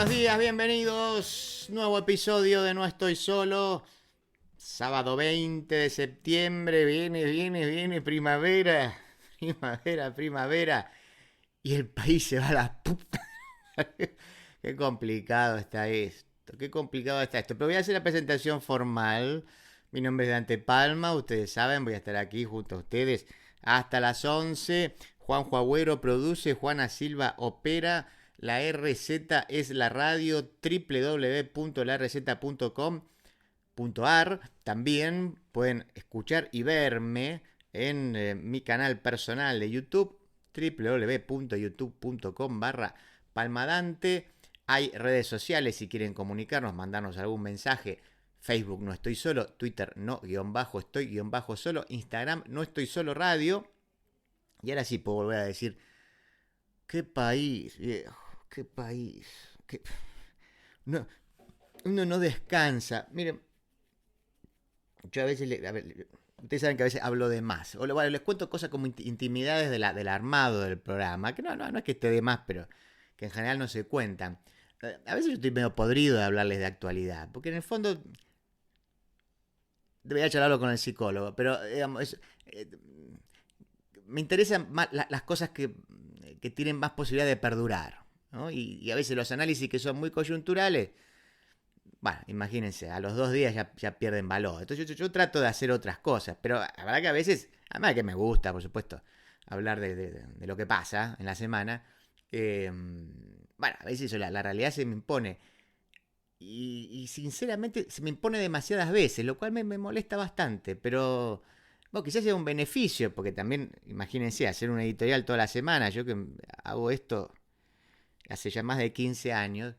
buenos días, bienvenidos. Nuevo episodio de No Estoy Solo. Sábado 20 de septiembre, viene primavera. Primavera. Y el país se va a la puta. Qué complicado está esto, Pero voy a hacer la presentación formal. Mi nombre es Dante Palma, ustedes saben, voy a estar aquí junto a ustedes hasta las 11. Juanjo Agüero produce, Juana Silva opera. La RZ es la radio, www.larz.com.ar. También pueden escuchar y verme en mi canal personal de YouTube, www.youtube.com/palmadante. Hay redes sociales si quieren comunicarnos, mandarnos algún mensaje. Facebook No Estoy Solo, Twitter no_estoy_solo, Instagram No Estoy Solo Radio. Y ahora sí puedo volver a decir, qué país, viejo, qué país. No, uno no descansa. Miren, yo a veces, ustedes saben que a veces hablo de más. O bueno, les cuento cosas como intimidades del armado del programa, que no es que esté de más, pero que en general no se cuentan. A veces yo estoy medio podrido de hablarles de actualidad, porque en el fondo debería charlarlo con el psicólogo, pero digamos, me interesan más las cosas que tienen más posibilidad de perdurar, ¿no? Y a veces los análisis que son muy coyunturales, bueno, imagínense, a los 2 días ya pierden valor. Entonces yo trato de hacer otras cosas, pero la verdad que a veces, además de que me gusta, por supuesto, hablar de lo que pasa en la semana, bueno, a veces la realidad se me impone. Y sinceramente se me impone demasiadas veces, lo cual me molesta bastante, pero bueno, quizás sea un beneficio, porque también, imagínense, hacer una editorial toda la semana, yo que hago esto hace ya más de 15 años,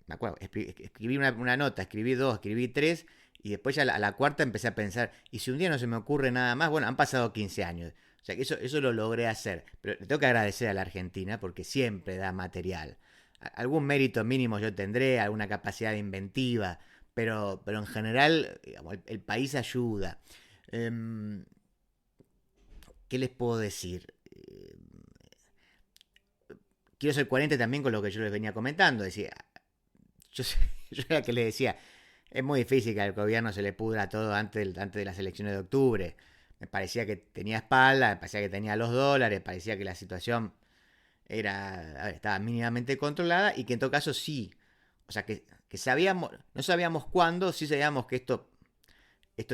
me acuerdo, escribí una nota, escribí dos, escribí tres, y después ya a la cuarta empecé a pensar, y si un día no se me ocurre nada más, bueno, han pasado 15 años, o sea que eso lo logré hacer, pero le tengo que agradecer a la Argentina porque siempre da material. Algún mérito mínimo yo tendré, alguna capacidad inventiva, pero en general digamos, el país ayuda. Eh, ¿Qué les puedo decir? Quiero ser coherente también con lo que yo les venía comentando. Decía, yo, yo era que le decía, es muy difícil que al gobierno se le pudra todo antes de las elecciones de octubre. Me parecía que tenía espalda, me parecía que tenía los dólares, parecía que la situación estaba mínimamente controlada y que en todo caso sí. O sea, que sabíamos, no sabíamos cuándo, sí sabíamos que esto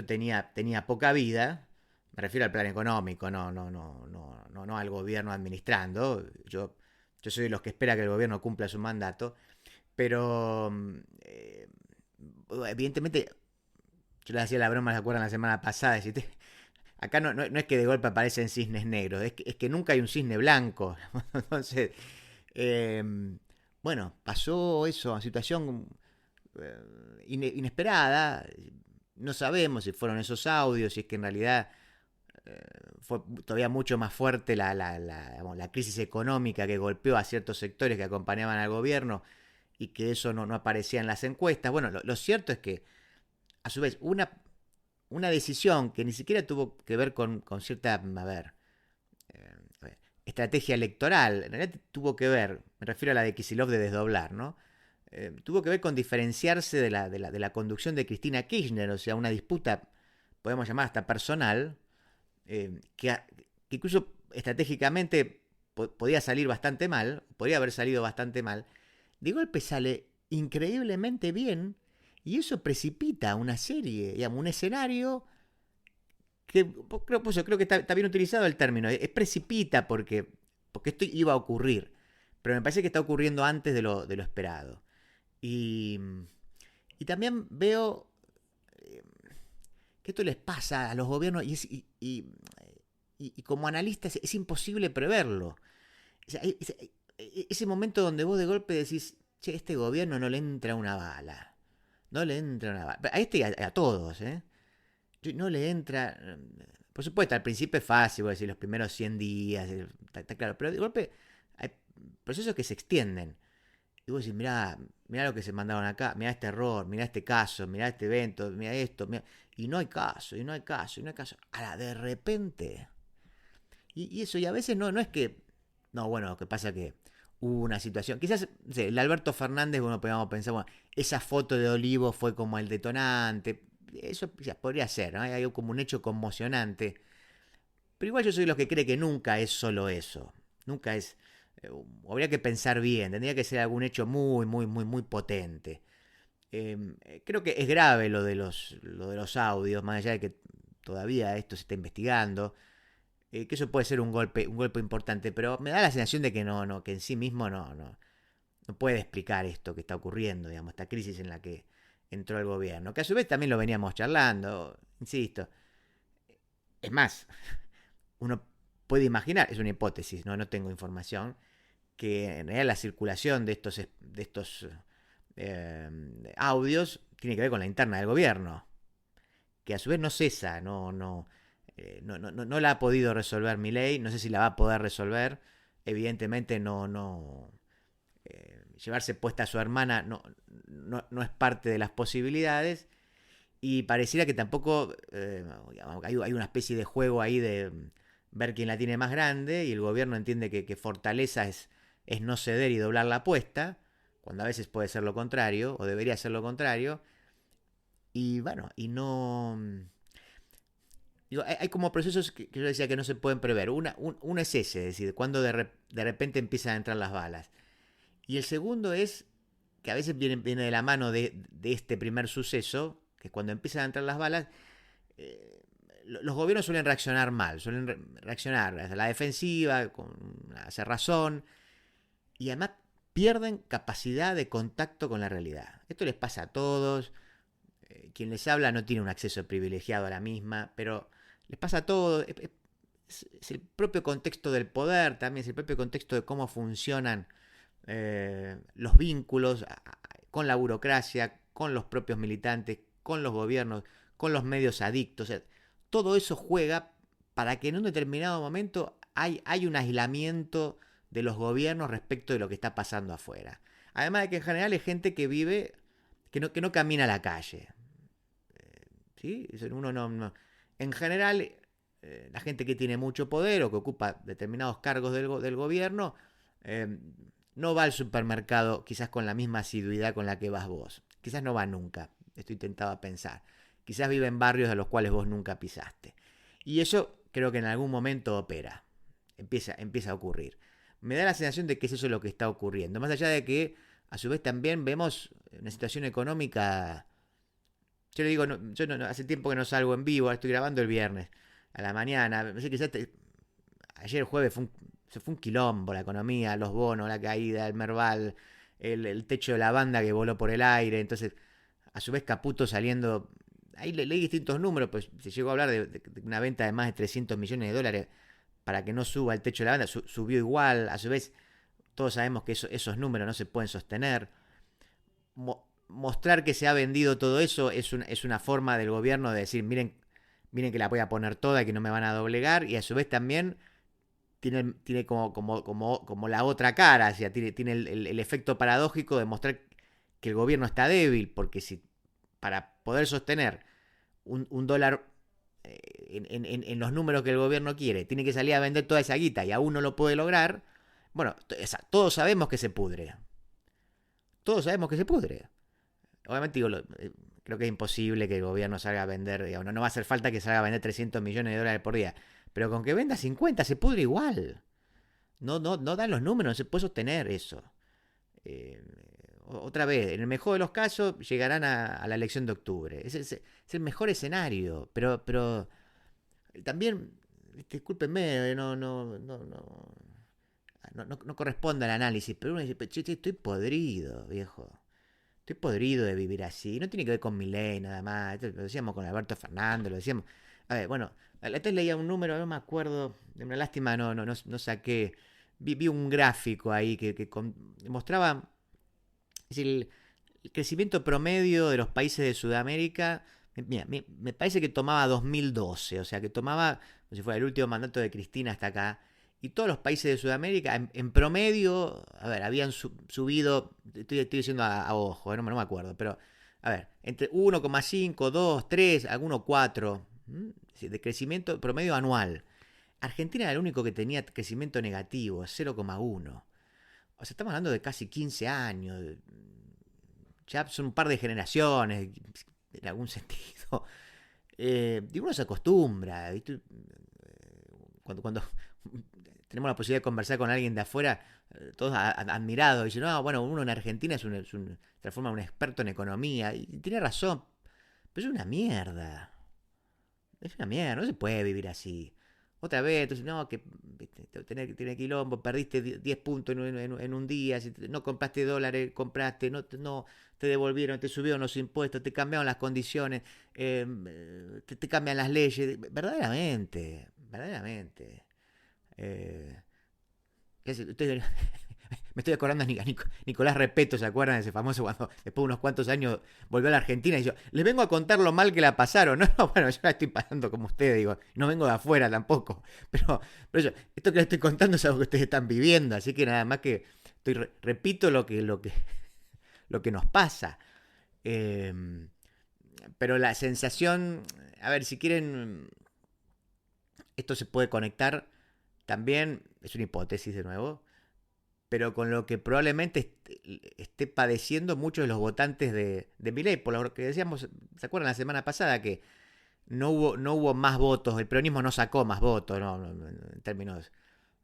tenía poca vida. Me refiero al plan económico, no al gobierno administrando. Yo soy de los que espera que el gobierno cumpla su mandato. Pero, evidentemente, yo les hacía la broma, ¿se acuerdan la semana pasada? Decirte, acá no es que de golpe aparecen cisnes negros, es que nunca hay un cisne blanco. Entonces, eh, bueno, pasó eso, una situación inesperada. No sabemos si fueron esos audios, si es que en realidad fue todavía mucho más fuerte la crisis económica que golpeó a ciertos sectores que acompañaban al gobierno y que eso no aparecía en las encuestas. Bueno, lo cierto es que, a su vez, una decisión que ni siquiera tuvo que ver con cierta, eh, estrategia electoral, en realidad tuvo que ver, me refiero a la de Kicillof de desdoblar, ¿no? Tuvo que ver con diferenciarse de la conducción de Cristina Kirchner, o sea, una disputa, podemos llamar hasta personal, que incluso estratégicamente podía salir bastante mal, podría haber salido bastante mal, de golpe sale increíblemente bien y eso precipita una serie, digamos, un escenario que creo que está bien utilizado el término, es precipita porque esto iba a ocurrir, pero me parece que está ocurriendo antes de lo esperado. Y, y también veo que esto les pasa a los gobiernos y como analistas es imposible preverlo. O sea, ese momento donde vos de golpe decís, che, este gobierno no le entra una bala. No le entra una bala. A este y a todos, ¿eh? No le entra. Por supuesto, al principio es fácil, voy a decir, los primeros 100 días, está claro. Pero de golpe hay procesos que se extienden. Y vos decís, mirá lo que se mandaron acá, mirá este error, mirá este caso, mirá este evento, mirá esto, mirá. Y no hay caso, y no hay caso, y no hay caso. Ahora, de repente. Y eso, y a veces no es que. No, bueno, lo que pasa es que hubo una situación. Quizás, no sé, el Alberto Fernández, bueno, podríamos pensar, bueno, esa foto de Olivo fue como el detonante. Eso ya podría ser, ¿no? Hay como un hecho conmocionante. Pero igual yo soy de los que cree que nunca es solo eso. Nunca es. Habría que pensar bien, tendría que ser algún hecho muy, muy, muy, muy potente. Creo que es grave lo de los audios, más allá de que todavía esto se está investigando. Que eso puede ser un golpe importante, pero me da la sensación de que que en sí mismo no puede explicar esto que está ocurriendo, digamos, esta crisis en la que entró el gobierno, que a su vez también lo veníamos charlando, insisto. Es más, uno puede imaginar, es una hipótesis, no tengo información, que en realidad la circulación de estos eh, audios tiene que ver con la interna del gobierno, que a su vez no cesa, no la ha podido resolver Milei, no sé si la va a poder resolver, evidentemente llevarse puesta a su hermana no es parte de las posibilidades, y pareciera que tampoco hay una especie de juego ahí de ver quién la tiene más grande, y el gobierno entiende que fortaleza es no ceder y doblar la apuesta, cuando a veces puede ser lo contrario, o debería ser lo contrario, y bueno, y no. Digo, hay como procesos que yo decía que no se pueden prever. Uno es ese, es decir, cuando de repente empiezan a entrar las balas. Y el segundo es que a veces viene de la mano de este primer suceso, que cuando empiezan a entrar las balas, eh, los gobiernos suelen reaccionar mal, suelen reaccionar a la defensiva, con una cerrazón, y además pierden capacidad de contacto con la realidad. Esto les pasa a todos. Quien les habla no tiene un acceso privilegiado a la misma, pero les pasa a todos. Es el propio contexto del poder, también es el propio contexto de cómo funcionan los vínculos con la burocracia, con los propios militantes, con los gobiernos, con los medios adictos. O sea, todo eso juega para que en un determinado momento hay un aislamiento de los gobiernos respecto de lo que está pasando afuera. Además de que en general es gente que vive, que no camina a la calle. ¿Sí? Uno En general, la gente que tiene mucho poder o que ocupa determinados cargos del gobierno eh, no va al supermercado quizás con la misma asiduidad con la que vas vos. Quizás no va nunca. Esto intentaba pensar. Quizás vive en barrios a los cuales vos nunca pisaste. Y eso creo que en algún momento opera. Empieza a ocurrir. Me da la sensación de que es eso lo que está ocurriendo. Más allá de que a su vez también vemos una situación económica. Yo le digo, yo hace tiempo que no salgo en vivo, estoy grabando el viernes a la mañana. No sé, ayer jueves se fue un quilombo la economía, los bonos, la caída, el Merval, el techo de la banda que voló por el aire. Entonces, a su vez Caputo saliendo. Ahí leí distintos números, pues se llegó a hablar de una venta de más de 300 millones de dólares para que no suba el techo de la banda. Subió igual, a su vez todos sabemos que esos números no se pueden sostener. Mostrar que se ha vendido todo eso es una forma del gobierno de decir, miren que la voy a poner toda y que no me van a doblegar, y a su vez también tiene como la otra cara, o sea, tiene el efecto paradójico de mostrar que el gobierno está débil, porque si para poder sostener un dólar en los números que el gobierno quiere, tiene que salir a vender toda esa guita y aún no lo puede lograr, bueno, todos sabemos que se pudre. Todos sabemos que se pudre. Obviamente digo, creo que es imposible que el gobierno salga a vender, digamos, no va a hacer falta que salga a vender 300 millones de dólares por día, pero con que venda 50 se pudre igual. No dan los números, no se puede sostener eso. Eh, Otra vez, en el mejor de los casos llegarán a la elección de octubre. Es el mejor escenario, pero también, discúlpenme, no corresponde al análisis, pero uno dice, estoy podrido, viejo. Estoy podrido de vivir así. No tiene que ver con mi ley nada más. Esto lo decíamos con Alberto Fernández, lo decíamos. A ver, bueno, antes leía un número, no me acuerdo. De una lástima no saqué. Vi un gráfico ahí que mostraba es el crecimiento promedio de los países de Sudamérica. Mira, me parece que tomaba 2012, o sea, que tomaba, como si fuera el último mandato de Cristina hasta acá. Y todos los países de Sudamérica, en promedio, a ver, habían subido, estoy diciendo a ojo, no me acuerdo, pero, a ver, entre 1,5, 2, 3, algunos 4, de crecimiento promedio anual. Argentina era el único que tenía crecimiento negativo, 0,1. O sea, estamos hablando de casi 15 años. Ya son un par de generaciones, en algún sentido. Y uno se acostumbra, ¿viste? Cuando tenemos la posibilidad de conversar con alguien de afuera, todos admirados, dicen, no, bueno, uno en Argentina se transforma en un experto en economía, y tiene razón, pero es una mierda. Es una mierda, no se puede vivir así. Otra vez, entonces, no, que tener quilombo, perdiste 10 puntos en un día, si no compraste dólares, compraste, no te devolvieron, te subieron los impuestos, te cambiaron las condiciones, te cambian las leyes. Verdaderamente, verdaderamente. Eh, me estoy acordando a Nicolás Repeto, ¿se acuerdan de ese famoso cuando después de unos cuantos años volvió a la Argentina y yo, les vengo a contar lo mal que la pasaron? No, no, bueno, yo la estoy pasando como ustedes, digo, no vengo de afuera tampoco, pero esto que les estoy contando es algo que ustedes están viviendo, así que nada más que repito lo que nos pasa. Eh, pero la sensación, a ver, si quieren, esto se puede conectar también, es una hipótesis de nuevo, pero con lo que probablemente esté padeciendo muchos de los votantes de Milei, por lo que decíamos, ¿se acuerdan la semana pasada que no hubo más votos, el peronismo no sacó más votos, en términos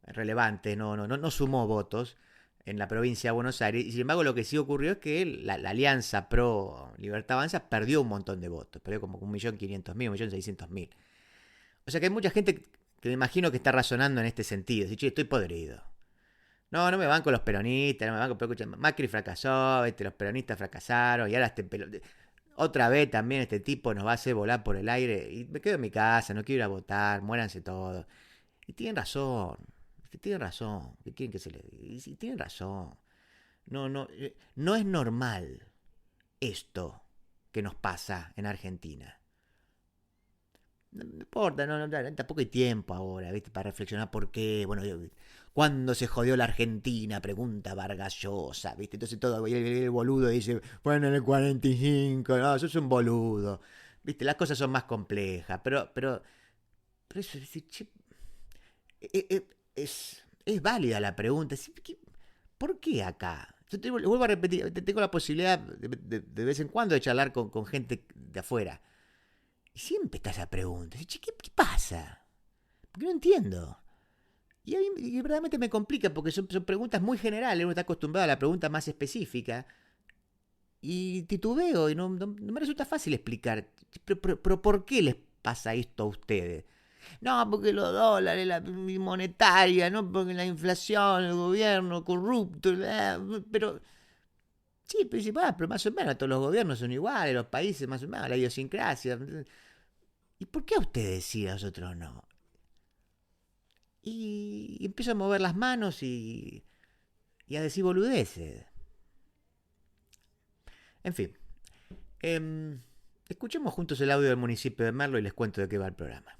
relevantes, no sumó votos en la provincia de Buenos Aires, y sin embargo lo que sí ocurrió es que la alianza pro Libertad Avanza perdió un montón de votos, perdió como 1.500.000, 1.600.000. O sea que hay mucha gente que me imagino que está razonando en este sentido, si estoy podrido. No me van con los peronistas, no me van con... Escuchen, Macri fracasó, los peronistas fracasaron y ahora otra vez también este tipo nos va a hacer volar por el aire y me quedo en mi casa, no quiero ir a votar, muéranse todos. Y tienen razón, ¿qué quieren que se les diga? Y tienen razón. No es normal esto que nos pasa en Argentina. No importa, tampoco hay tiempo ahora, ¿viste? Para reflexionar por qué, bueno, ¿cuándo se jodió la Argentina? Pregunta Vargas Llosa, ¿viste? Entonces todo el boludo dice, bueno, en el 45, no, sos un boludo, ¿viste? Las cosas son más complejas, pero eso, es válida la pregunta, ¿por qué acá? Yo te vuelvo a repetir, tengo la posibilidad de vez en cuando de charlar con gente de afuera. Y siempre está esa pregunta. ¿Qué pasa? Porque no entiendo. Y a mí verdaderamente me complica porque son preguntas muy generales. Uno está acostumbrado a la pregunta más específica. Y titubeo y no me resulta fácil explicar. Pero ¿por qué les pasa esto a ustedes? No, porque los dólares, la monetaria, no porque la inflación, el gobierno corrupto. Pero sí, pero más o menos todos los gobiernos son iguales, los países más o menos, la idiosincrasia. ¿Y por qué a ustedes sí, a nosotros no? Y empiezo a mover las manos y a decir boludeces. En fin, escuchemos juntos el audio del municipio de Merlo y les cuento de qué va el programa.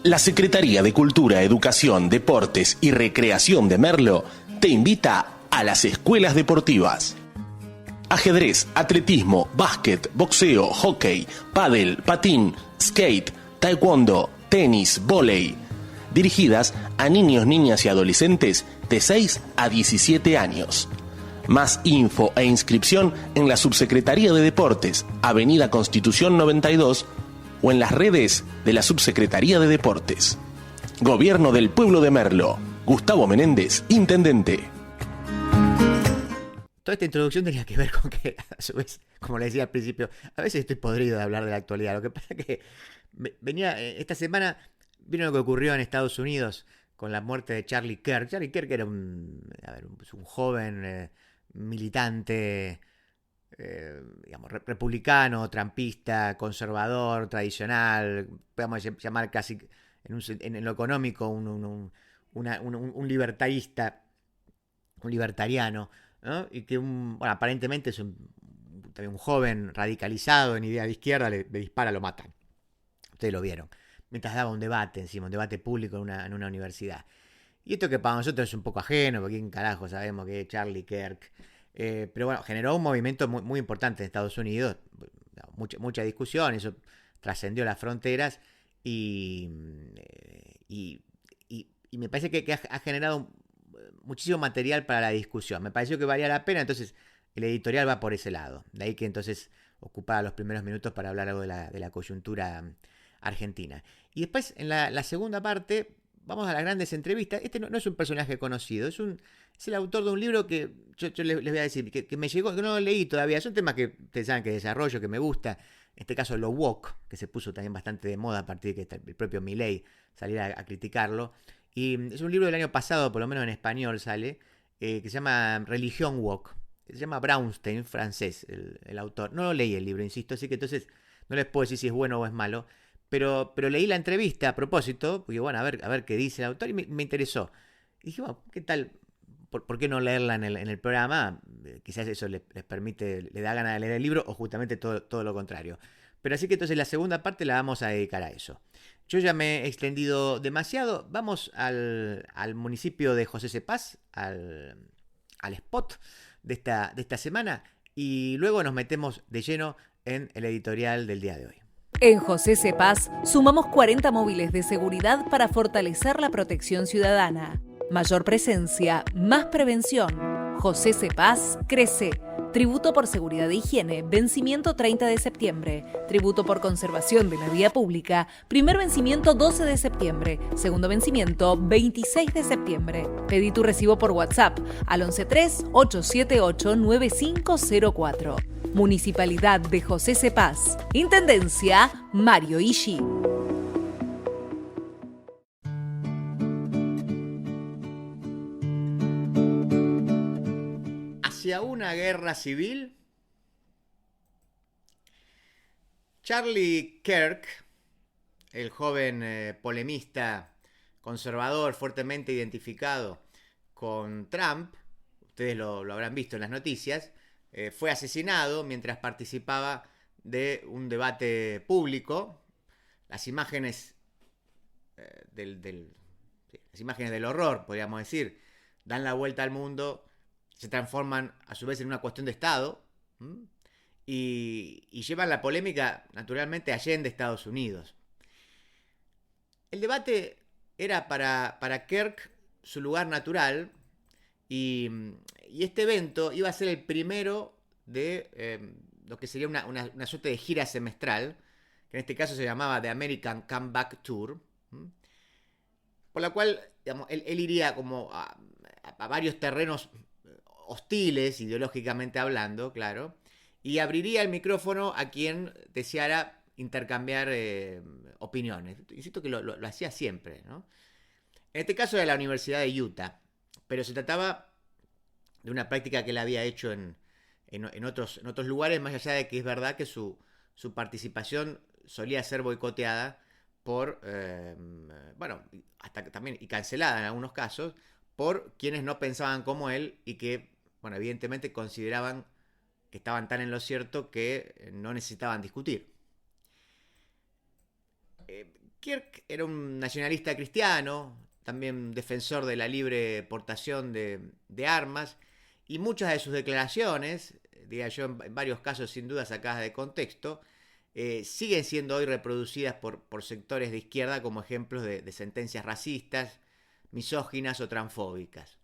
La Secretaría de Cultura, Educación, Deportes y Recreación de Merlo te invita a las escuelas deportivas. Ajedrez, atletismo, básquet, boxeo, hockey, pádel, patín, skate, taekwondo, tenis, vóley. Dirigidas a niños, niñas y adolescentes de 6 a 17 años. Más info e inscripción en la Subsecretaría de Deportes, Avenida Constitución 92, o en las redes de la Subsecretaría de Deportes. Gobierno del Pueblo de Merlo. Gustavo Menéndez, Intendente. Toda esta introducción tenía que ver con que, a su vez, como le decía al principio, a veces estoy podrido de hablar de la actualidad. Lo que pasa es que venía, esta semana, vino lo que ocurrió en Estados Unidos con la muerte de Charlie Kirk. Charlie Kirk era un joven militante, digamos, republicano, trampista, conservador, tradicional, podemos llamar casi en lo económico un libertarista, un libertariano, ¿no? Y que aparentemente es también un joven radicalizado en idea de izquierda, le dispara, lo matan. Ustedes lo vieron. Mientras daba un debate encima, un debate público en una universidad. Y esto que para nosotros es un poco ajeno, porque quién carajo sabemos que es Charlie Kirk. Pero bueno, generó un movimiento muy, muy importante en Estados Unidos. Mucha discusión, eso trascendió las fronteras y me parece que ha generado muchísimo material para la discusión. Me pareció que valía la pena, entonces el editorial va por ese lado. De ahí que entonces ocupaba los primeros minutos para hablar algo de la coyuntura argentina. Y después, en la segunda parte, vamos a las grandes entrevistas. Este no es un personaje conocido, es el autor de un libro que yo les voy a decir, que me llegó, que no lo leí todavía. Es un tema que ustedes saben que desarrollo, que me gusta. En este caso, lo woke, que se puso también bastante de moda a partir de que el propio Milei saliera a criticarlo. Y es un libro del año pasado, por lo menos en español sale, que se llama Religión Woke. Se llama Brownstein, francés, el autor. No lo leí el libro, insisto, así que entonces no les puedo decir si es bueno o es malo. Pero leí la entrevista a propósito, porque bueno, a ver qué dice el autor, y me interesó. Y dije, bueno, ¿qué tal? ¿Por qué no leerla en el programa? Quizás eso les permite, le da ganas de leer el libro, o justamente todo lo contrario. Pero así que entonces la segunda parte la vamos a dedicar a eso. Yo ya me he extendido demasiado. Vamos al municipio de José Cepaz, al spot de esta semana, y luego nos metemos de lleno en el editorial del día de hoy. En José Cepaz sumamos 40 móviles de seguridad para fortalecer la protección ciudadana. Mayor presencia, más prevención. José Cepaz crece. Tributo por seguridad e higiene, vencimiento 30 de septiembre. Tributo por conservación de la vía pública, primer vencimiento 12 de septiembre. Segundo vencimiento 26 de septiembre. Pedí tu recibo por WhatsApp al 113-878-9504. Municipalidad de José Cepaz. Intendencia Mario Ishi. Hacia una guerra civil. Charlie Kirk, el joven polemista conservador fuertemente identificado con Trump, ustedes lo habrán visto en las noticias, fue asesinado mientras participaba de un debate público. Las imágenes las imágenes del horror, podríamos decir, dan la vuelta al mundo, se transforman a su vez en una cuestión de Estado, y llevan la polémica naturalmente allende Estados Unidos. El debate era para Kirk su lugar natural, y este evento iba a ser el primero de lo que sería una suerte de gira semestral, que en este caso se llamaba The American Comeback Tour, por la cual, digamos, él iría como a varios terrenos hostiles, ideológicamente hablando, claro, y abriría el micrófono a quien deseara intercambiar opiniones. Insisto que lo hacía siempre, ¿no? En este caso era la Universidad de Utah, pero se trataba de una práctica que él había hecho en otros lugares, más allá de que es verdad que su participación solía ser boicoteada por, bueno, hasta también, y cancelada en algunos casos, por quienes no pensaban como él y que, bueno, evidentemente consideraban que estaban tan en lo cierto que no necesitaban discutir. Kirk era un nacionalista cristiano, también defensor de la libre portación de armas, y muchas de sus declaraciones, diría yo, en varios casos sin duda sacadas de contexto, siguen siendo hoy reproducidas por sectores de izquierda como ejemplos de sentencias racistas, misóginas o transfóbicas.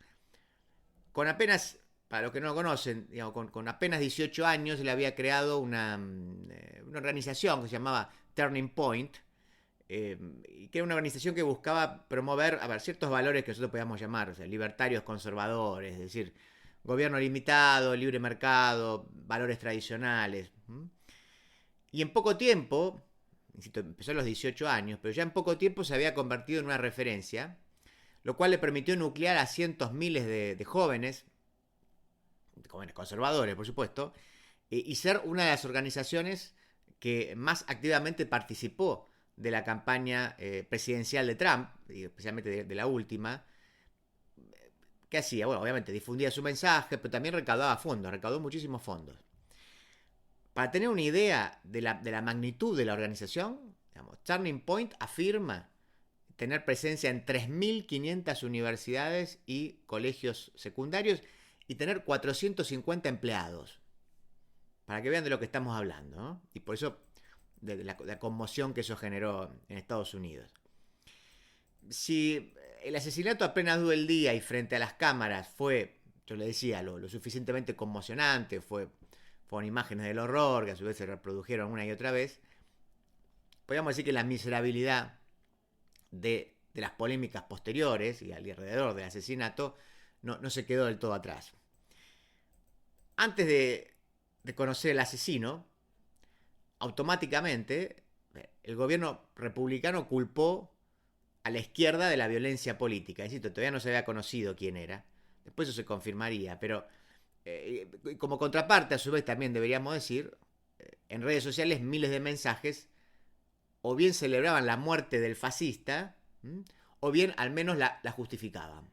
Con apenas, para los que no lo conocen, digamos, con apenas 18 años, él había creado una organización que se llamaba Turning Point, que era una organización que buscaba promover ciertos valores que nosotros podíamos llamar, o sea, libertarios conservadores, es decir, gobierno limitado, libre mercado, valores tradicionales. Y en poco tiempo, insisto, empezó a los 18 años, pero ya en poco tiempo se había convertido en una referencia, lo cual le permitió nuclear a cientos miles de jóvenes conservadores, por supuesto, y ser una de las organizaciones que más activamente participó de la campaña presidencial de Trump, y especialmente de la última. ¿Qué hacía? Bueno, obviamente difundía su mensaje, pero también recaudaba fondos, recaudó muchísimos fondos. Para tener una idea de la magnitud de la organización, digamos, Turning Point afirma tener presencia en 3.500 universidades y colegios secundarios y tener 450 empleados. Para que vean de lo que estamos hablando, ¿no? Y por eso de la conmoción que eso generó en Estados Unidos. Si el asesinato apenas duró el día y frente a las cámaras fue, yo le decía, lo suficientemente conmocionante, fueron imágenes del horror que a su vez se reprodujeron una y otra vez. Podríamos decir que la miserabilidad de las polémicas posteriores y alrededor del asesinato no se quedó del todo atrás. Antes de conocer el asesino, automáticamente el gobierno republicano culpó a la izquierda de la violencia política. Es decir, todavía no se había conocido quién era. Después eso se confirmaría, pero como contraparte, a su vez también deberíamos decir, en redes sociales miles de mensajes o bien celebraban la muerte del fascista, o bien al menos la justificaban.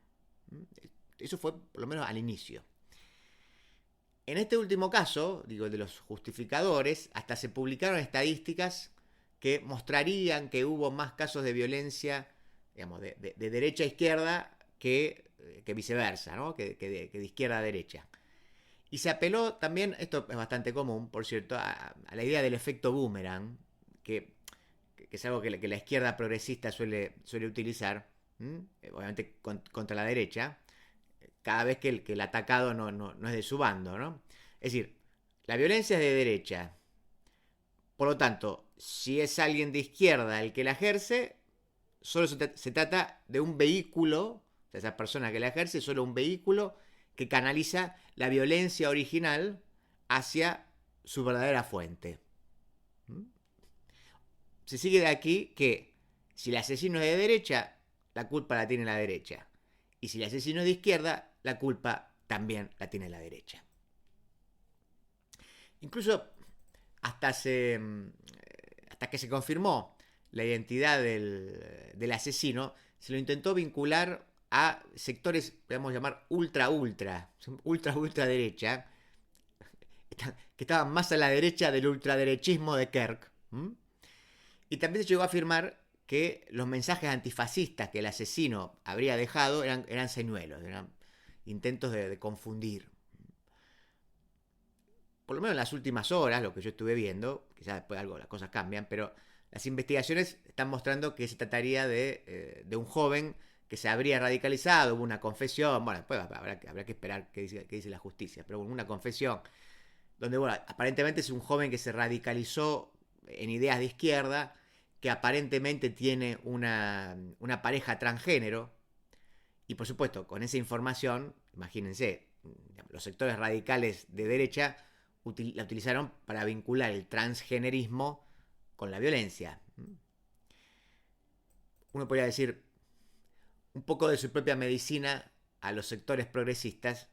Eso fue por lo menos al inicio. En este último caso, digo, el de los justificadores, hasta se publicaron estadísticas que mostrarían que hubo más casos de violencia, digamos, de derecha a izquierda que viceversa, ¿no? que de izquierda a derecha. Y se apeló también, esto es bastante común, por cierto, a la idea del efecto boomerang, que es algo que la izquierda progresista suele utilizar, obviamente contra la derecha, cada vez que el atacado no es de su bando, ¿no? Es decir, la violencia es de derecha. Por lo tanto, si es alguien de izquierda el que la ejerce, solo se trata de un vehículo, o sea, esa persona que la ejerce es solo un vehículo que canaliza la violencia original hacia su verdadera fuente. Se sigue de aquí que si el asesino es de derecha, la culpa la tiene la derecha. Y si el asesino es de izquierda, la culpa también la tiene la derecha. Incluso hasta que se confirmó la identidad del asesino, se lo intentó vincular a sectores, podemos llamar ultra derecha, que estaban más a la derecha del ultraderechismo de Kirk. Y también se llegó a afirmar que los mensajes antifascistas que el asesino habría dejado eran señuelos, eran intentos de confundir. Por lo menos en las últimas horas, lo que yo estuve viendo, quizás después las cosas cambian, pero las investigaciones están mostrando que se trataría de un joven que se habría radicalizado, hubo una confesión, bueno, después habrá que esperar qué dice la justicia, pero una confesión donde, bueno, aparentemente es un joven que se radicalizó en ideas de izquierda, que aparentemente tiene una pareja transgénero, y por supuesto, con esa información, imagínense, los sectores radicales de derecha la utilizaron para vincular el transgenerismo con la violencia. Uno podría decir un poco de su propia medicina a los sectores progresistas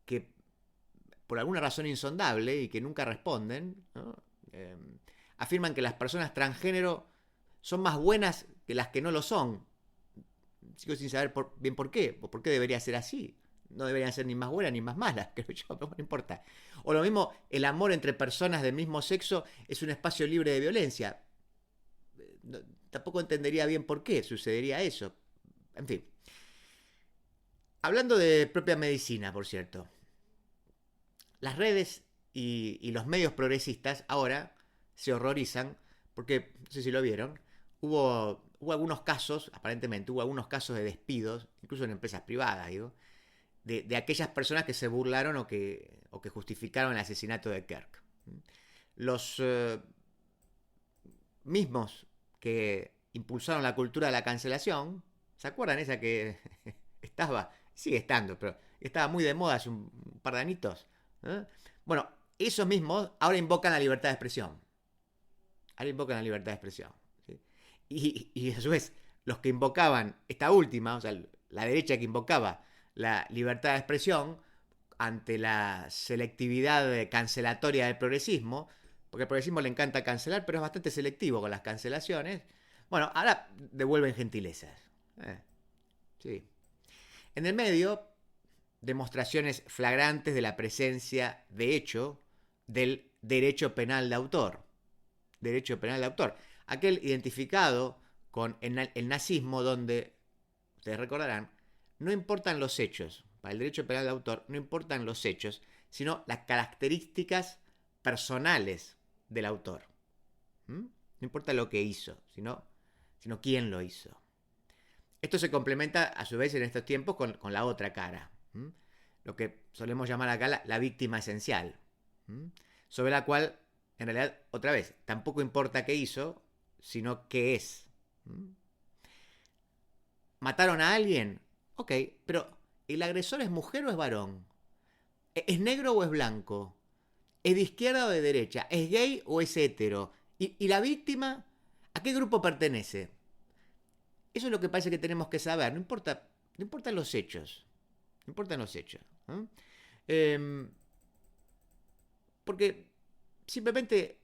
que por alguna razón insondable y que nunca responden, ¿no? Afirman que las personas transgénero son más buenas que las que no lo son. Sigo sin saber bien por qué. ¿Por qué debería ser así? No deberían ser ni más buenas ni más malas, creo yo, pero no importa. O lo mismo, el amor entre personas del mismo sexo es un espacio libre de violencia. Tampoco entendería bien por qué sucedería eso. En fin. Hablando de propia medicina, por cierto. Las redes y los medios progresistas ahora se horrorizan porque, no sé si lo vieron, hubo algunos casos, aparentemente, hubo algunos casos de despidos, incluso en empresas privadas, digo, de aquellas personas que se burlaron o que justificaron el asesinato de Kirk. Los mismos que impulsaron la cultura de la cancelación, ¿se acuerdan esa que sigue estando, pero estaba muy de moda hace un par de añitos? Bueno, esos mismos ahora invocan la libertad de expresión. ¿Sí? Y a su vez, los que invocaban esta última, o sea, la derecha que invocaba la libertad de expresión ante la selectividad cancelatoria del progresismo, porque al progresismo le encanta cancelar, pero es bastante selectivo con las cancelaciones. Bueno, ahora devuelven gentilezas. Sí. En el medio, demostraciones flagrantes de la presencia, de hecho, del derecho penal de autor. Aquel identificado con el nazismo, donde, ustedes recordarán, no importan los hechos. Para el derecho penal de autor no importan los hechos, sino las características personales del autor. No importa lo que hizo, sino quién lo hizo. Esto se complementa a su vez en estos tiempos con la otra cara, lo que solemos llamar acá la víctima esencial, sobre la cual, en realidad, otra vez, tampoco importa qué hizo, sino qué es. ¿Mataron a alguien? Ok, pero ¿el agresor es mujer o es varón? ¿Es negro o es blanco? ¿Es de izquierda o de derecha? ¿Es gay o es hetero? ¿Y la víctima a qué grupo pertenece? Eso es lo que parece que tenemos que saber. No importan los hechos. No importan los hechos. Porque simplemente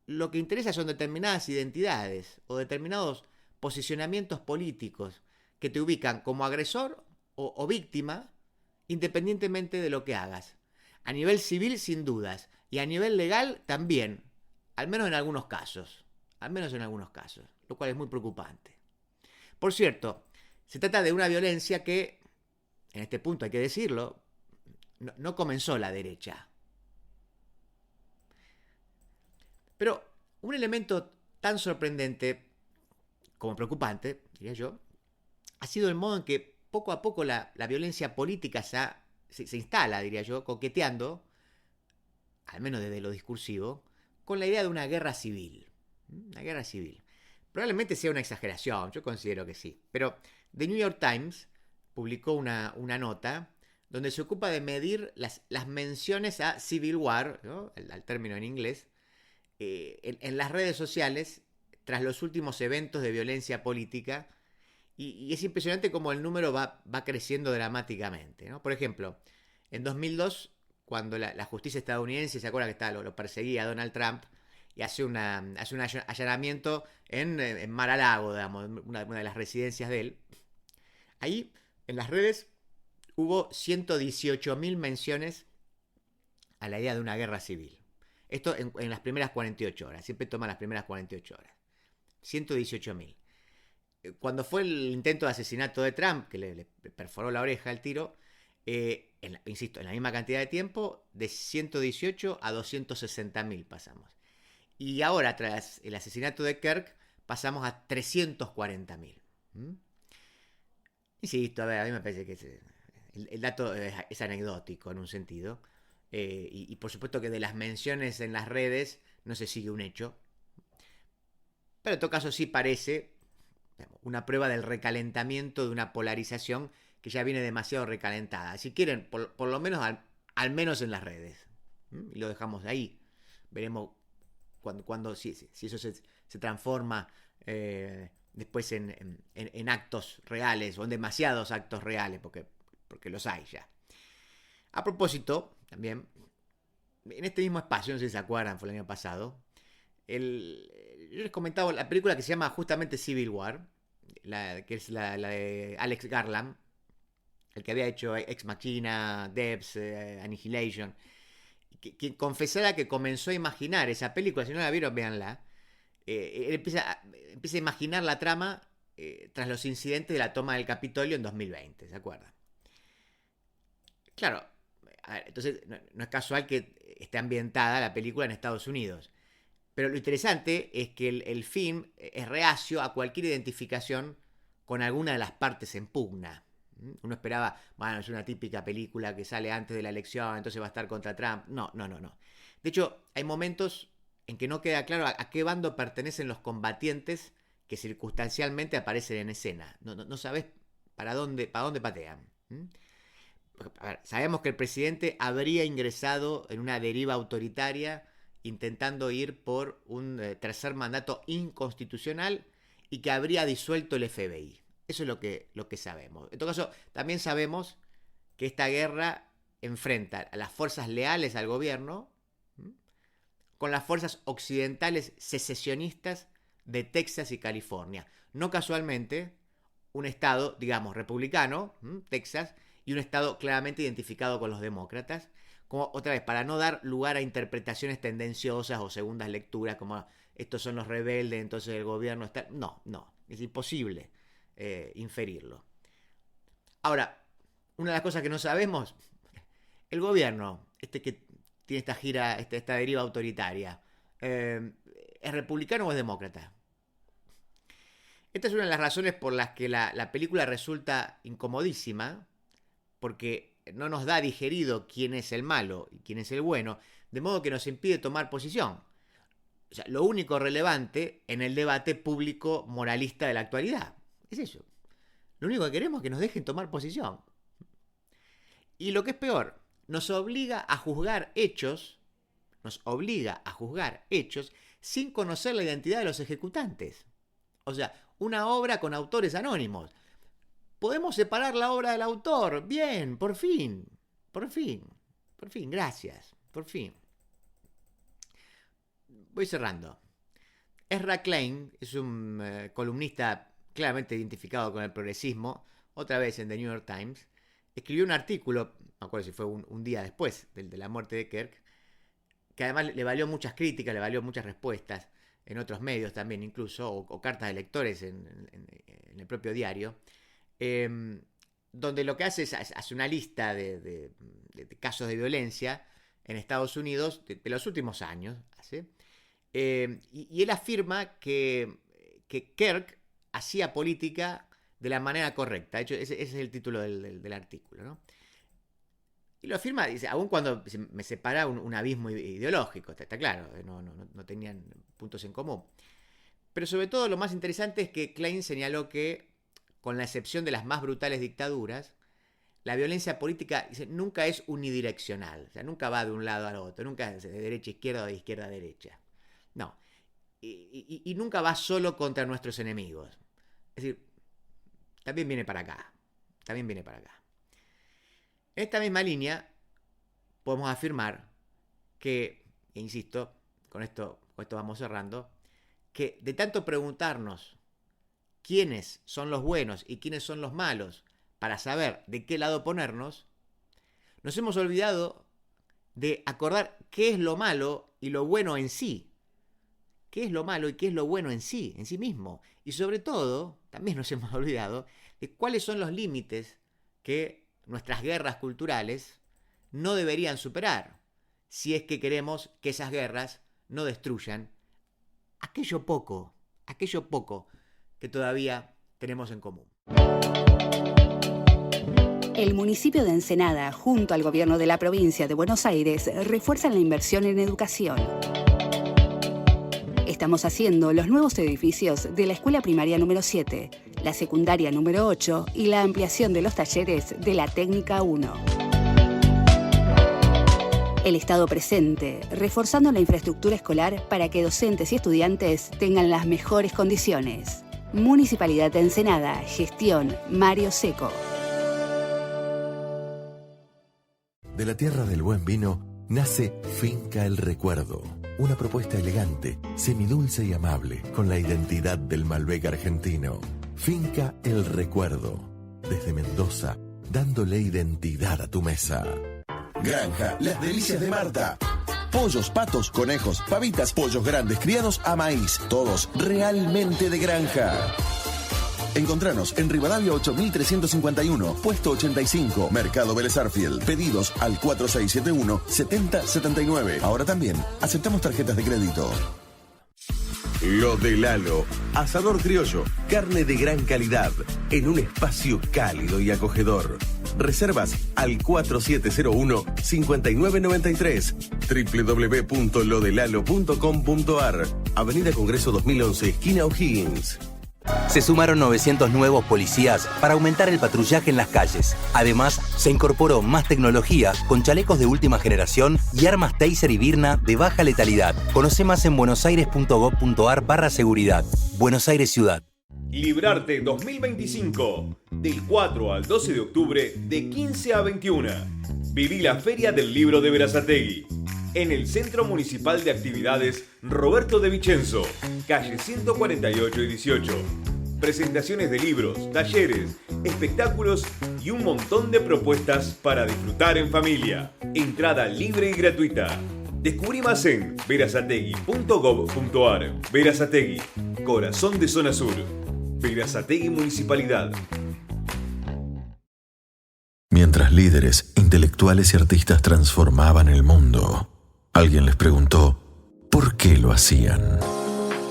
lo que interesa son determinadas identidades o determinados posicionamientos políticos que te ubican como agresor o víctima independientemente de lo que hagas. A nivel civil, sin dudas. Y a nivel legal, también. Al menos en algunos casos. Al menos en algunos casos. Lo cual es muy preocupante. Por cierto, se trata de una violencia que, en este punto hay que decirlo, no comenzó la derecha. Pero un elemento tan sorprendente como preocupante, diría yo, ha sido el modo en que poco a poco la violencia política se instala, diría yo, coqueteando, al menos desde lo discursivo, con la idea de una guerra civil. Una guerra civil. Probablemente sea una exageración, yo considero que sí. Pero The New York Times publicó una nota donde se ocupa de medir las menciones a Civil War, ¿no? al término en inglés, en las redes sociales tras los últimos eventos de violencia política. Y es impresionante cómo el número va creciendo dramáticamente, ¿no? Por ejemplo, en 2002, cuando la justicia estadounidense se acuerda que lo perseguía a Donald Trump y hace un allanamiento en Mar-a-Lago, digamos, una de las residencias de él. Ahí, en las redes, hubo 118.000 menciones a la idea de una guerra civil. Esto en las primeras 48 horas. Siempre toma las primeras 48 horas. 118.000. Cuando fue el intento de asesinato de Trump, que le perforó la oreja al tiro, insisto, en la misma cantidad de tiempo, de 118 a 260.000 pasamos. Y ahora, tras el asesinato de Kirk, pasamos a 340.000. Insisto, a ver, a mí me parece que el dato es anecdótico en un sentido. Y por supuesto que de las menciones en las redes no se sigue un hecho. Pero en todo caso sí parece una prueba del recalentamiento de una polarización que ya viene demasiado recalentada. Si quieren, por lo menos al menos en las redes. Y lo dejamos ahí. Veremos si eso se transforma después en actos reales o en demasiados actos reales, porque los hay ya. A propósito, también, en este mismo espacio, no sé si se acuerdan, fue el año pasado, yo les comentaba la película que se llama justamente Civil War, que es la de Alex Garland, el que había hecho Ex Machina, Debs, Annihilation, quien confesara que comenzó a imaginar esa película. Si no la vieron, véanla. Él empieza a imaginar la trama tras los incidentes de la toma del Capitolio en 2020, ¿se acuerdan? Claro, a ver, entonces no es casual que esté ambientada la película en Estados Unidos. Pero lo interesante es que el film es reacio a cualquier identificación con alguna de las partes en pugna. Uno esperaba, bueno, es una típica película que sale antes de la elección, entonces va a estar contra Trump. No. De hecho, hay momentos en que no queda claro a qué bando pertenecen los combatientes que circunstancialmente aparecen en escena. No sabes para dónde patean. A ver, sabemos que el presidente habría ingresado en una deriva autoritaria intentando ir por un tercer mandato inconstitucional y que habría disuelto el FBI. Eso es lo que sabemos. En todo caso, también sabemos que esta guerra enfrenta a las fuerzas leales al gobierno con las fuerzas occidentales secesionistas de Texas y California. No casualmente, un estado, digamos, republicano, Texas, y un estado claramente identificado con los demócratas, como otra vez, para no dar lugar a interpretaciones tendenciosas o segundas lecturas, como estos son los rebeldes, entonces el gobierno está... No, es imposible inferirlo. Ahora, una de las cosas que no sabemos, el gobierno, que tiene esta gira, esta deriva autoritaria, ¿es republicano o es demócrata? Esta es una de las razones por las que la película resulta incomodísima, porque no nos da digerido quién es el malo y quién es el bueno, de modo que nos impide tomar posición. O sea, lo único relevante en el debate público moralista de la actualidad es eso. Lo único que queremos es que nos dejen tomar posición. Y lo que es peor, nos obliga a juzgar hechos sin conocer la identidad de los ejecutantes. O sea, una obra con autores anónimos. Podemos separar la obra del autor. Bien, por fin, gracias, por fin. Voy cerrando. Ezra Klein es un columnista claramente identificado con el progresismo, otra vez en The New York Times. Escribió un artículo, no me acuerdo si fue un día después de la muerte de Kirk, que además le valió muchas críticas, le valió muchas respuestas en otros medios también incluso, o cartas de lectores en el propio diario, donde lo que hace es hace una lista de casos de violencia en Estados Unidos de los últimos años. ¿Sí? Y él afirma que Kirk hacía política de la manera correcta. De hecho, ese es el título del artículo, ¿no? Y lo afirma, dice, aun cuando me separa un abismo ideológico, está claro, no tenían puntos en común. Pero sobre todo lo más interesante es que Klein señaló que, con la excepción de las más brutales dictaduras, la violencia política, dice, nunca es unidireccional, o sea, nunca va de un lado al otro, nunca es de derecha a izquierda o de izquierda a derecha. No. Y nunca va solo contra nuestros enemigos. Es decir, también viene para acá. En esta misma línea, podemos afirmar que, e insisto, con esto vamos cerrando, que de tanto preguntarnos quiénes son los buenos y quiénes son los malos para saber de qué lado ponernos, nos hemos olvidado de acordar qué es lo malo y lo bueno en sí. ¿Qué es lo malo y qué es lo bueno en sí mismo? Y sobre todo, también nos hemos olvidado de cuáles son los límites que nuestras guerras culturales no deberían superar, si es que queremos que esas guerras no destruyan aquello poco que todavía tenemos en común. El municipio de Ensenada, junto al gobierno de la provincia de Buenos Aires, refuerzan la inversión en educación. Estamos haciendo los nuevos edificios de la escuela primaria número 7, la secundaria número 8 y la ampliación de los talleres de la técnica 1. El Estado presente, reforzando la infraestructura escolar para que docentes y estudiantes tengan las mejores condiciones. Municipalidad de Ensenada, gestión Mario Seco. De la tierra del buen vino nace Finca El Recuerdo. Una propuesta elegante, semidulce y amable, con la identidad del Malbec argentino. Finca El Recuerdo. Desde Mendoza, dándole identidad a tu mesa. Granja Las Delicias de Marta. Pollos, patos, conejos, pavitas, pollos grandes criados a maíz. Todos realmente de granja. Encontranos en Rivadavia 8351, puesto 85, Mercado Vélez Sarsfield. Pedidos al 4671-7079. Ahora también aceptamos tarjetas de crédito. Lo de Lalo, asador criollo, carne de gran calidad, en un espacio cálido y acogedor. Reservas al 4701-5993, www.lodelalo.com.ar, Avenida Congreso 2011, esquina O'Higgins. Se sumaron 900 nuevos policías para aumentar el patrullaje en las calles. Además, se incorporó más tecnología con chalecos de última generación y armas Taser y Birna de baja letalidad. Conoce más en buenosaires.gov.ar/seguridad. Buenos Aires Ciudad. Librarte 2025. Del 4 al 12 de octubre, de 15 a 21. Viví la Feria del Libro de Berazategui. En el Centro Municipal de Actividades Roberto de Vicenzo, calle 148 y 18. Presentaciones de libros, talleres, espectáculos y un montón de propuestas para disfrutar en familia. Entrada libre y gratuita. Descubrí más en berazategui.gov.ar. Berazategui, corazón de zona sur. Berazategui Municipalidad. Mientras líderes, intelectuales y artistas transformaban el mundo, alguien les preguntó ¿por qué lo hacían?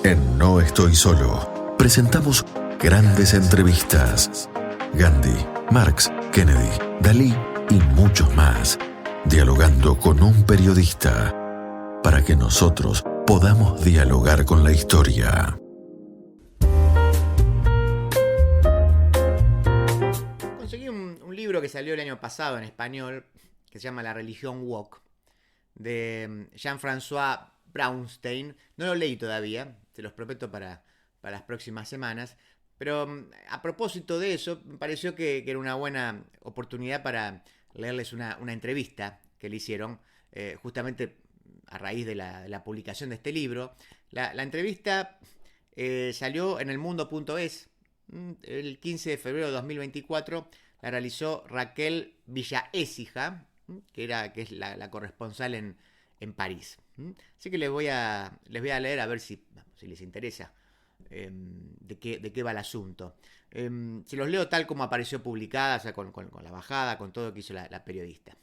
En No Estoy Solo, presentamos Grandes entrevistas. Gandhi, Marx, Kennedy, Dalí y muchos más. Dialogando con un periodista para que nosotros podamos dialogar con la historia. Conseguí un libro que salió el año pasado en español que se llama La religión woke, de Jean-François Braunstein. No lo leí todavía, te los prometo para las próximas semanas. Pero a propósito de eso, me pareció que era una buena oportunidad para leerles una entrevista que le hicieron justamente a raíz de la publicación de este libro. La entrevista salió en elmundo.es el 15 de febrero de 2024. La realizó Raquel Villaécija, que es la corresponsal en París. Así que les voy a leer a ver si les interesa de qué va el asunto. Se los leo tal como apareció publicada, o sea, con la bajada, con todo lo que hizo la periodista.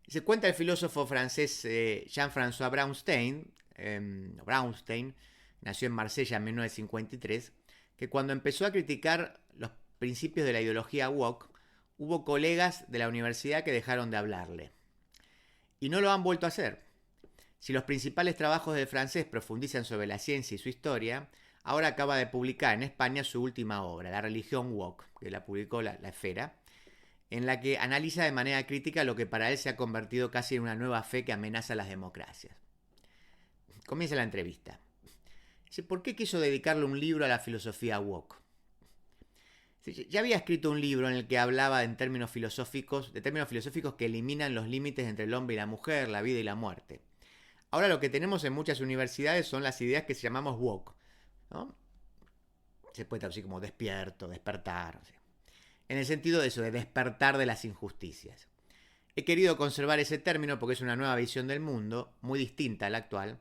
Se cuenta el filósofo francés Jean-François Braunstein, nació en Marsella en 1953, que cuando empezó a criticar los principios de la ideología woke, hubo colegas de la universidad que dejaron de hablarle. Y no lo han vuelto a hacer. Si los principales trabajos del francés profundizan sobre la ciencia y su historia, ahora acaba de publicar en España su última obra, La religión woke, que la publicó la Esfera, en la que analiza de manera crítica lo que para él se ha convertido casi en una nueva fe que amenaza las democracias. Comienza la entrevista. Dice, ¿por qué quiso dedicarle un libro a la filosofía woke? Ya había escrito un libro en el que hablaba de términos filosóficos que eliminan los límites entre el hombre y la mujer, la vida y la muerte. Ahora lo que tenemos en muchas universidades son las ideas que llamamos woke, ¿no? Se puede traducir como despierto, despertar, ¿sí? En el sentido de eso, de despertar de las injusticias. He querido conservar ese término porque es una nueva visión del mundo, muy distinta a la actual,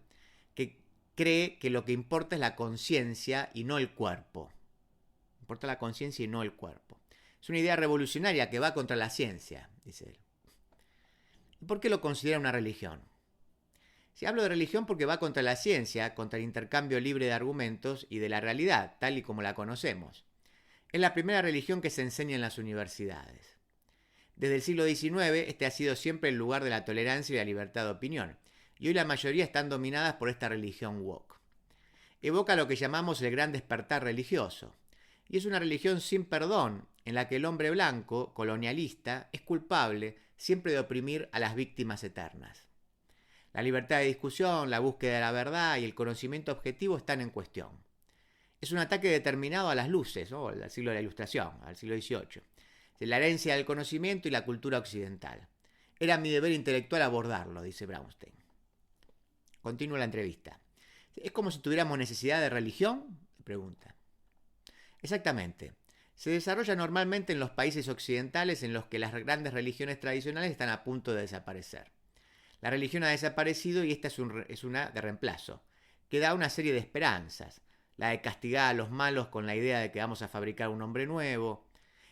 que cree que lo que importa es la conciencia y no el cuerpo. Importa la conciencia y no el cuerpo. Es una idea revolucionaria que va contra la ciencia, dice él. ¿Y por qué lo considera una religión? Si hablo de religión porque va contra la ciencia, contra el intercambio libre de argumentos y de la realidad, tal y como la conocemos. Es la primera religión que se enseña en las universidades. Desde el siglo XIX, este ha sido siempre el lugar de la tolerancia y la libertad de opinión, y hoy la mayoría están dominadas por esta religión woke. Evoca lo que llamamos el gran despertar religioso, y es una religión sin perdón, en la que el hombre blanco, colonialista, es culpable siempre de oprimir a las víctimas eternas. La libertad de discusión, la búsqueda de la verdad y el conocimiento objetivo están en cuestión. Es un ataque determinado a las luces, ¿no? Al siglo de la Ilustración, al siglo XVIII. La herencia del conocimiento y la cultura occidental. Era mi deber intelectual abordarlo, dice Braunstein. Continúa la entrevista. ¿Es como si tuviéramos necesidad de religión? Pregunta. Exactamente. Se desarrolla normalmente en los países occidentales en los que las grandes religiones tradicionales están a punto de desaparecer. La religión ha desaparecido y esta es una de reemplazo, que da una serie de esperanzas. La de castigar a los malos con la idea de que vamos a fabricar un hombre nuevo.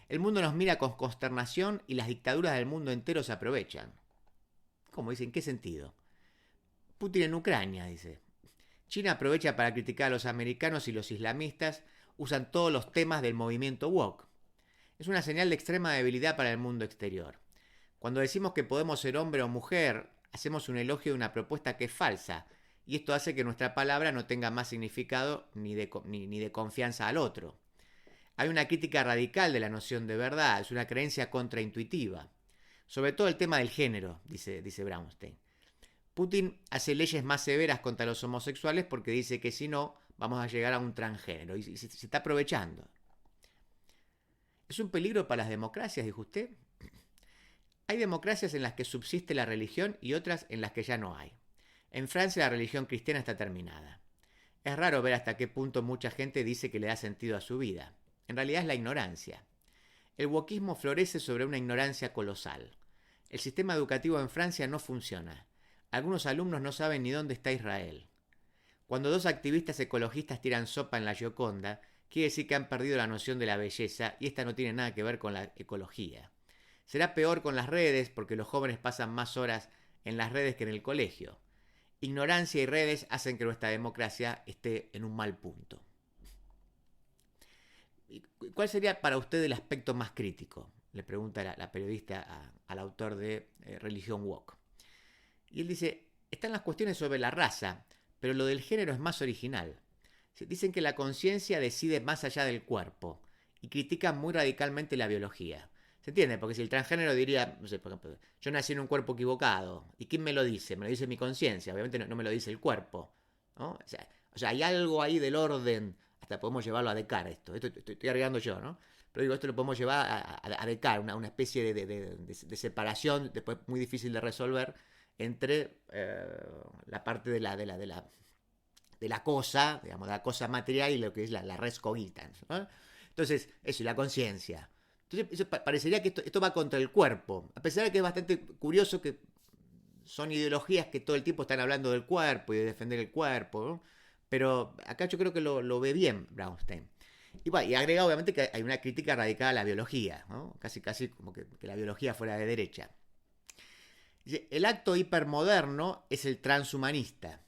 El mundo nos mira con consternación y las dictaduras del mundo entero se aprovechan. ¿Cómo dice? ¿En qué sentido? Putin en Ucrania, dice. China aprovecha para criticar a los americanos y los islamistas usan todos los temas del movimiento woke. Es una señal de extrema debilidad para el mundo exterior. Cuando decimos que podemos ser hombre o mujer, hacemos un elogio de una propuesta que es falsa, y esto hace que nuestra palabra no tenga más significado ni de confianza al otro. Hay una crítica radical de la noción de verdad, es una creencia contraintuitiva. Sobre todo el tema del género, dice Braunstein. Putin hace leyes más severas contra los homosexuales porque dice que si no, vamos a llegar a un transgénero, y se está aprovechando. ¿Es un peligro para las democracias, dijo usted? Hay democracias en las que subsiste la religión y otras en las que ya no hay. En Francia la religión cristiana está terminada. Es raro ver hasta qué punto mucha gente dice que le da sentido a su vida. En realidad es la ignorancia. El wokismo florece sobre una ignorancia colosal. El sistema educativo en Francia no funciona. Algunos alumnos no saben ni dónde está Israel. Cuando dos activistas ecologistas tiran sopa en la Gioconda, quiere decir que han perdido la noción de la belleza y esta no tiene nada que ver con la ecología. Será peor con las redes porque los jóvenes pasan más horas en las redes que en el colegio. Ignorancia y redes hacen que nuestra democracia esté en un mal punto. ¿Cuál sería para usted el aspecto más crítico? Le pregunta la periodista al autor de Religión Woke. Y él dice, están las cuestiones sobre la raza, pero lo del género es más original. Dicen que la conciencia decide más allá del cuerpo y critican muy radicalmente la biología. ¿Se entiende? Porque si el transgénero diría, no sé, por ejemplo, yo nací en un cuerpo equivocado, ¿y quién me lo dice? Me lo dice mi conciencia, obviamente no me lo dice el cuerpo, ¿no? O sea, hay algo ahí del orden, hasta podemos llevarlo a Descartes esto estoy agregando yo, ¿no? Pero digo, esto lo podemos llevar a Descartes, una especie de separación, después muy difícil de resolver, entre la parte de la cosa, digamos, de la cosa material y lo que es la res cogitans, ¿no? Entonces, eso, y la conciencia. Entonces, eso parecería que esto va contra el cuerpo, a pesar de que es bastante curioso que son ideologías que todo el tiempo están hablando del cuerpo y de defender el cuerpo, ¿no? Pero acá yo creo que lo ve bien Brownstein. Y bueno, y agrega obviamente que hay una crítica radicada a la biología, ¿no? Casi como que la biología fuera de derecha. Dice, el acto hipermoderno es el transhumanista,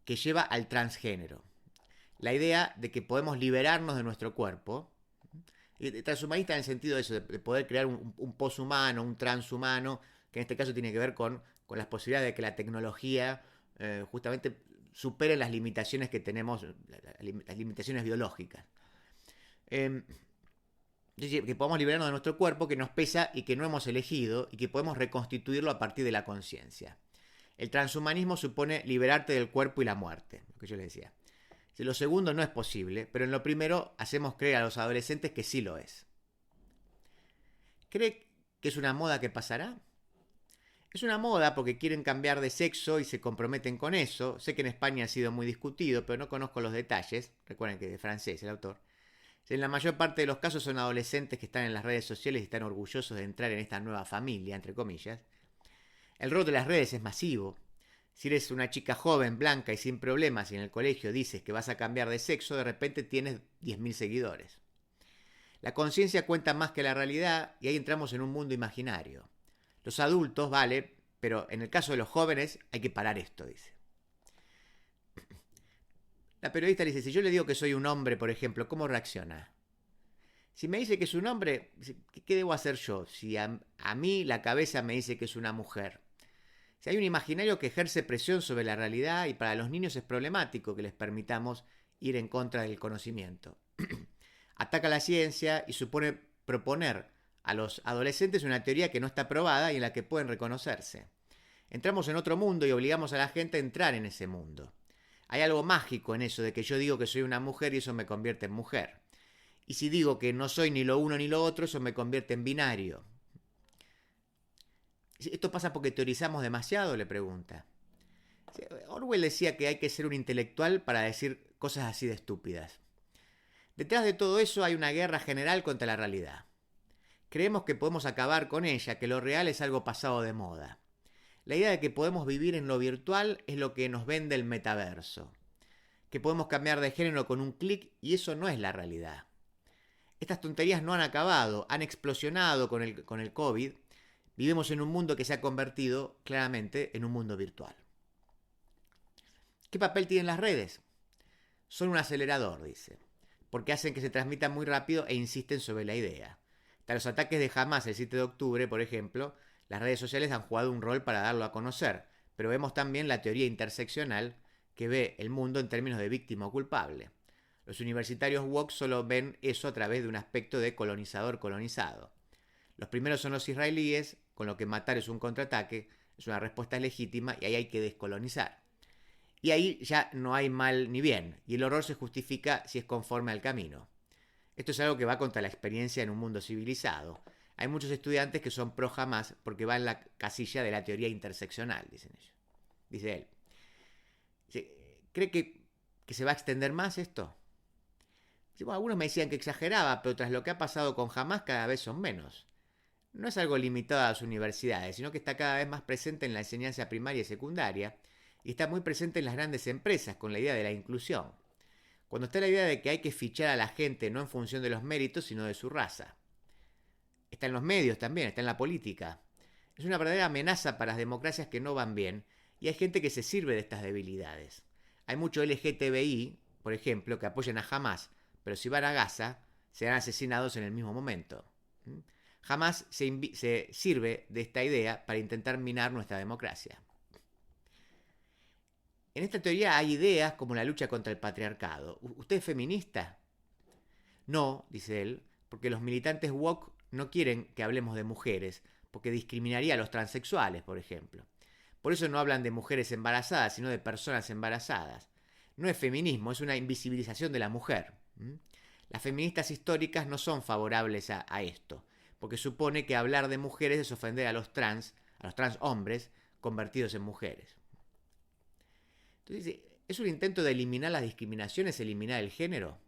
que lleva al transgénero. La idea de que podemos liberarnos de nuestro cuerpo. Transhumanista en el sentido de eso, de poder crear un poshumano, un transhumano, que en este caso tiene que ver con las posibilidades de que la tecnología justamente supere las limitaciones que tenemos, las limitaciones biológicas. Que podamos liberarnos de nuestro cuerpo que nos pesa y que no hemos elegido y que podemos reconstituirlo a partir de la conciencia. El transhumanismo supone liberarte del cuerpo y la muerte, lo que yo les decía. Lo segundo no es posible, pero en lo primero hacemos creer a los adolescentes que sí lo es. ¿Cree que es una moda que pasará? Es una moda porque quieren cambiar de sexo y se comprometen con eso. Sé que en España ha sido muy discutido, pero no conozco los detalles. Recuerden que es francés el autor. En la mayor parte de los casos son adolescentes que están en las redes sociales y están orgullosos de entrar en esta nueva familia, entre comillas. El rol de las redes es masivo. Si eres una chica joven, blanca y sin problemas y en el colegio dices que vas a cambiar de sexo, de repente tienes 10.000 seguidores. La conciencia cuenta más que la realidad y ahí entramos en un mundo imaginario. Los adultos, vale, pero en el caso de los jóvenes hay que parar esto, dice. La periodista le dice, si yo le digo que soy un hombre, por ejemplo, ¿cómo reacciona? Si me dice que es un hombre, ¿qué debo hacer yo? Si a mí la cabeza me dice que es una mujer. Si hay un imaginario que ejerce presión sobre la realidad y para los niños es problemático que les permitamos ir en contra del conocimiento. Ataca la ciencia y supone proponer a los adolescentes una teoría que no está probada y en la que pueden reconocerse. Entramos en otro mundo y obligamos a la gente a entrar en ese mundo. Hay algo mágico en eso de que yo digo que soy una mujer y eso me convierte en mujer. Y si digo que no soy ni lo uno ni lo otro, eso me convierte en binario. ¿Esto pasa porque teorizamos demasiado?, le pregunta. Orwell decía que hay que ser un intelectual para decir cosas así de estúpidas. Detrás de todo eso hay una guerra general contra la realidad. Creemos que podemos acabar con ella, que lo real es algo pasado de moda. La idea de que podemos vivir en lo virtual es lo que nos vende el metaverso. Que podemos cambiar de género con un clic y eso no es la realidad. Estas tonterías no han acabado, han explosionado con el COVID. Vivimos en un mundo que se ha convertido claramente en un mundo virtual. ¿Qué papel tienen las redes? Son un acelerador, dice, porque hacen que se transmita muy rápido e insisten sobre la idea. Tras los ataques de Hamas el 7 de octubre, por ejemplo, las redes sociales han jugado un rol para darlo a conocer, pero vemos también la teoría interseccional que ve el mundo en términos de víctima o culpable. Los universitarios woke solo ven eso a través de un aspecto de colonizador-colonizado. Los primeros son los israelíes, con lo que matar es un contraataque, es una respuesta legítima y ahí hay que descolonizar. Y ahí ya no hay mal ni bien, y el horror se justifica si es conforme al camino. Esto es algo que va contra la experiencia en un mundo civilizado. Hay muchos estudiantes que son pro Hamas porque va en la casilla de la teoría interseccional, dicen ellos. Dice él. ¿Cree que se va a extender más esto? Bueno, algunos me decían que exageraba, pero tras lo que ha pasado con Hamas cada vez son menos. No es algo limitado a las universidades, sino que está cada vez más presente en la enseñanza primaria y secundaria y está muy presente en las grandes empresas con la idea de la inclusión. Cuando está la idea de que hay que fichar a la gente no en función de los méritos, sino de su raza. Está en los medios también, está en la política. Es una verdadera amenaza para las democracias que no van bien y hay gente que se sirve de estas debilidades. Hay mucho LGTBI, por ejemplo, que apoyan a Hamas, pero si van a Gaza, serán asesinados en el mismo momento. Jamás se sirve de esta idea para intentar minar nuestra democracia. En esta teoría hay ideas como la lucha contra el patriarcado. ¿Usted es feminista? No, dice él, porque los militantes woke no quieren que hablemos de mujeres, porque discriminaría a los transexuales, por ejemplo. Por eso no hablan de mujeres embarazadas, sino de personas embarazadas. No es feminismo, es una invisibilización de la mujer. Las feministas históricas no son favorables a esto, porque supone que hablar de mujeres es ofender a los trans hombres convertidos en mujeres. Entonces, ¿es un intento de eliminar las discriminaciones, eliminar el género?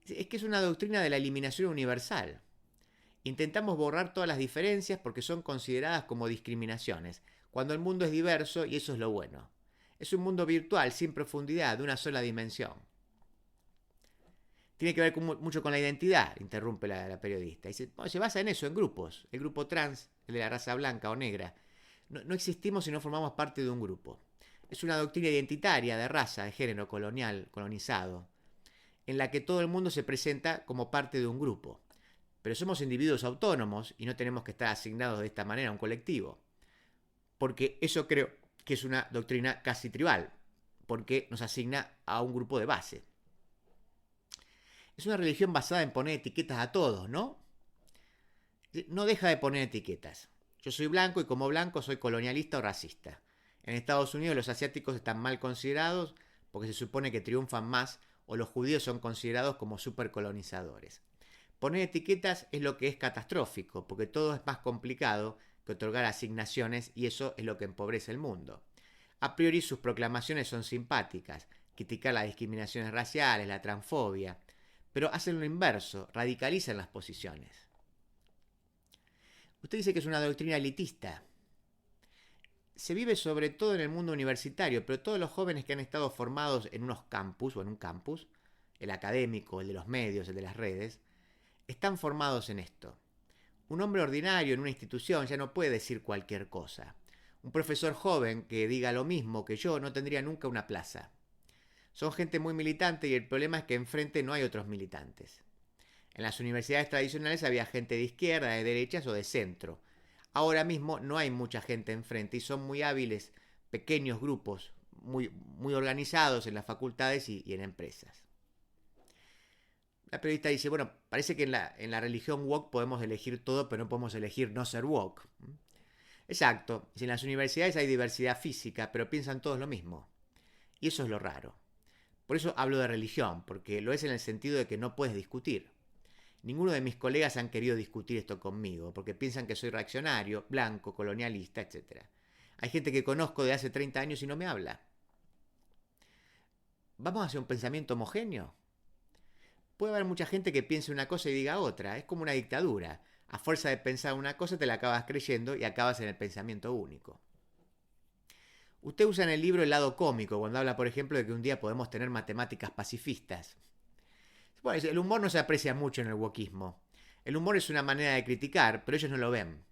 Es que es una doctrina de la eliminación universal. Intentamos borrar todas las diferencias porque son consideradas como discriminaciones, cuando el mundo es diverso y eso es lo bueno. Es un mundo virtual, sin profundidad, de una sola dimensión. Tiene que ver mucho con la identidad, interrumpe la periodista. Dice, bueno, se basa en eso, en grupos. El grupo trans, el de la raza blanca o negra. No existimos si no formamos parte de un grupo. Es una doctrina identitaria de raza, de género colonizado, en la que todo el mundo se presenta como parte de un grupo. Pero somos individuos autónomos y no tenemos que estar asignados de esta manera a un colectivo. Porque eso creo que es una doctrina casi tribal, porque nos asigna a un grupo de base. Es una religión basada en poner etiquetas a todos, ¿no? No deja de poner etiquetas. Yo soy blanco y como blanco soy colonialista o racista. En Estados Unidos los asiáticos están mal considerados porque se supone que triunfan más, o los judíos son considerados como supercolonizadores. Poner etiquetas es lo que es catastrófico, porque todo es más complicado que otorgar asignaciones y eso es lo que empobrece el mundo. A priori sus proclamaciones son simpáticas, criticar las discriminaciones raciales, la transfobia, pero hacen lo inverso, radicalizan las posiciones. Usted dice que es una doctrina elitista. Se vive sobre todo en el mundo universitario, pero todos los jóvenes que han estado formados en unos campus o en un campus, el académico, el de los medios, el de las redes, están formados en esto. Un hombre ordinario en una institución ya no puede decir cualquier cosa. Un profesor joven que diga lo mismo que yo no tendría nunca una plaza. Son gente muy militante y el problema es que enfrente no hay otros militantes. En las universidades tradicionales había gente de izquierda, de derechas o de centro. Ahora mismo no hay mucha gente enfrente y son muy hábiles, pequeños grupos, muy organizados en las facultades y en empresas. La periodista dice, bueno, parece que en la religión woke podemos elegir todo, pero no podemos elegir no ser woke. Exacto, si en las universidades hay diversidad física, pero piensan todos lo mismo. Y eso es lo raro. Por eso hablo de religión, porque lo es en el sentido de que no puedes discutir. Ninguno de mis colegas han querido discutir esto conmigo, porque piensan que soy reaccionario, blanco, colonialista, etc. Hay gente que conozco de hace 30 años y no me habla. ¿Vamos hacia un pensamiento homogéneo? Puede haber mucha gente que piense una cosa y diga otra. Es como una dictadura. A fuerza de pensar una cosa te la acabas creyendo y acabas en el pensamiento único. Usted usa en el libro el lado cómico cuando habla, por ejemplo, de que un día podemos tener matemáticas pacifistas. Bueno, el humor no se aprecia mucho en el wokismo. El humor es una manera de criticar, pero ellos no lo ven.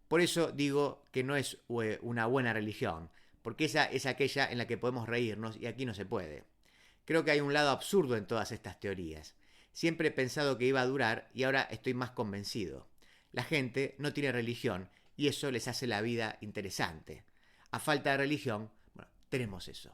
Por eso digo que no es una buena religión, porque esa es aquella en la que podemos reírnos y aquí no se puede. Creo que hay un lado absurdo en todas estas teorías. Siempre he pensado que iba a durar y ahora estoy más convencido. La gente no tiene religión y eso les hace la vida interesante. A falta de religión, bueno, tenemos eso.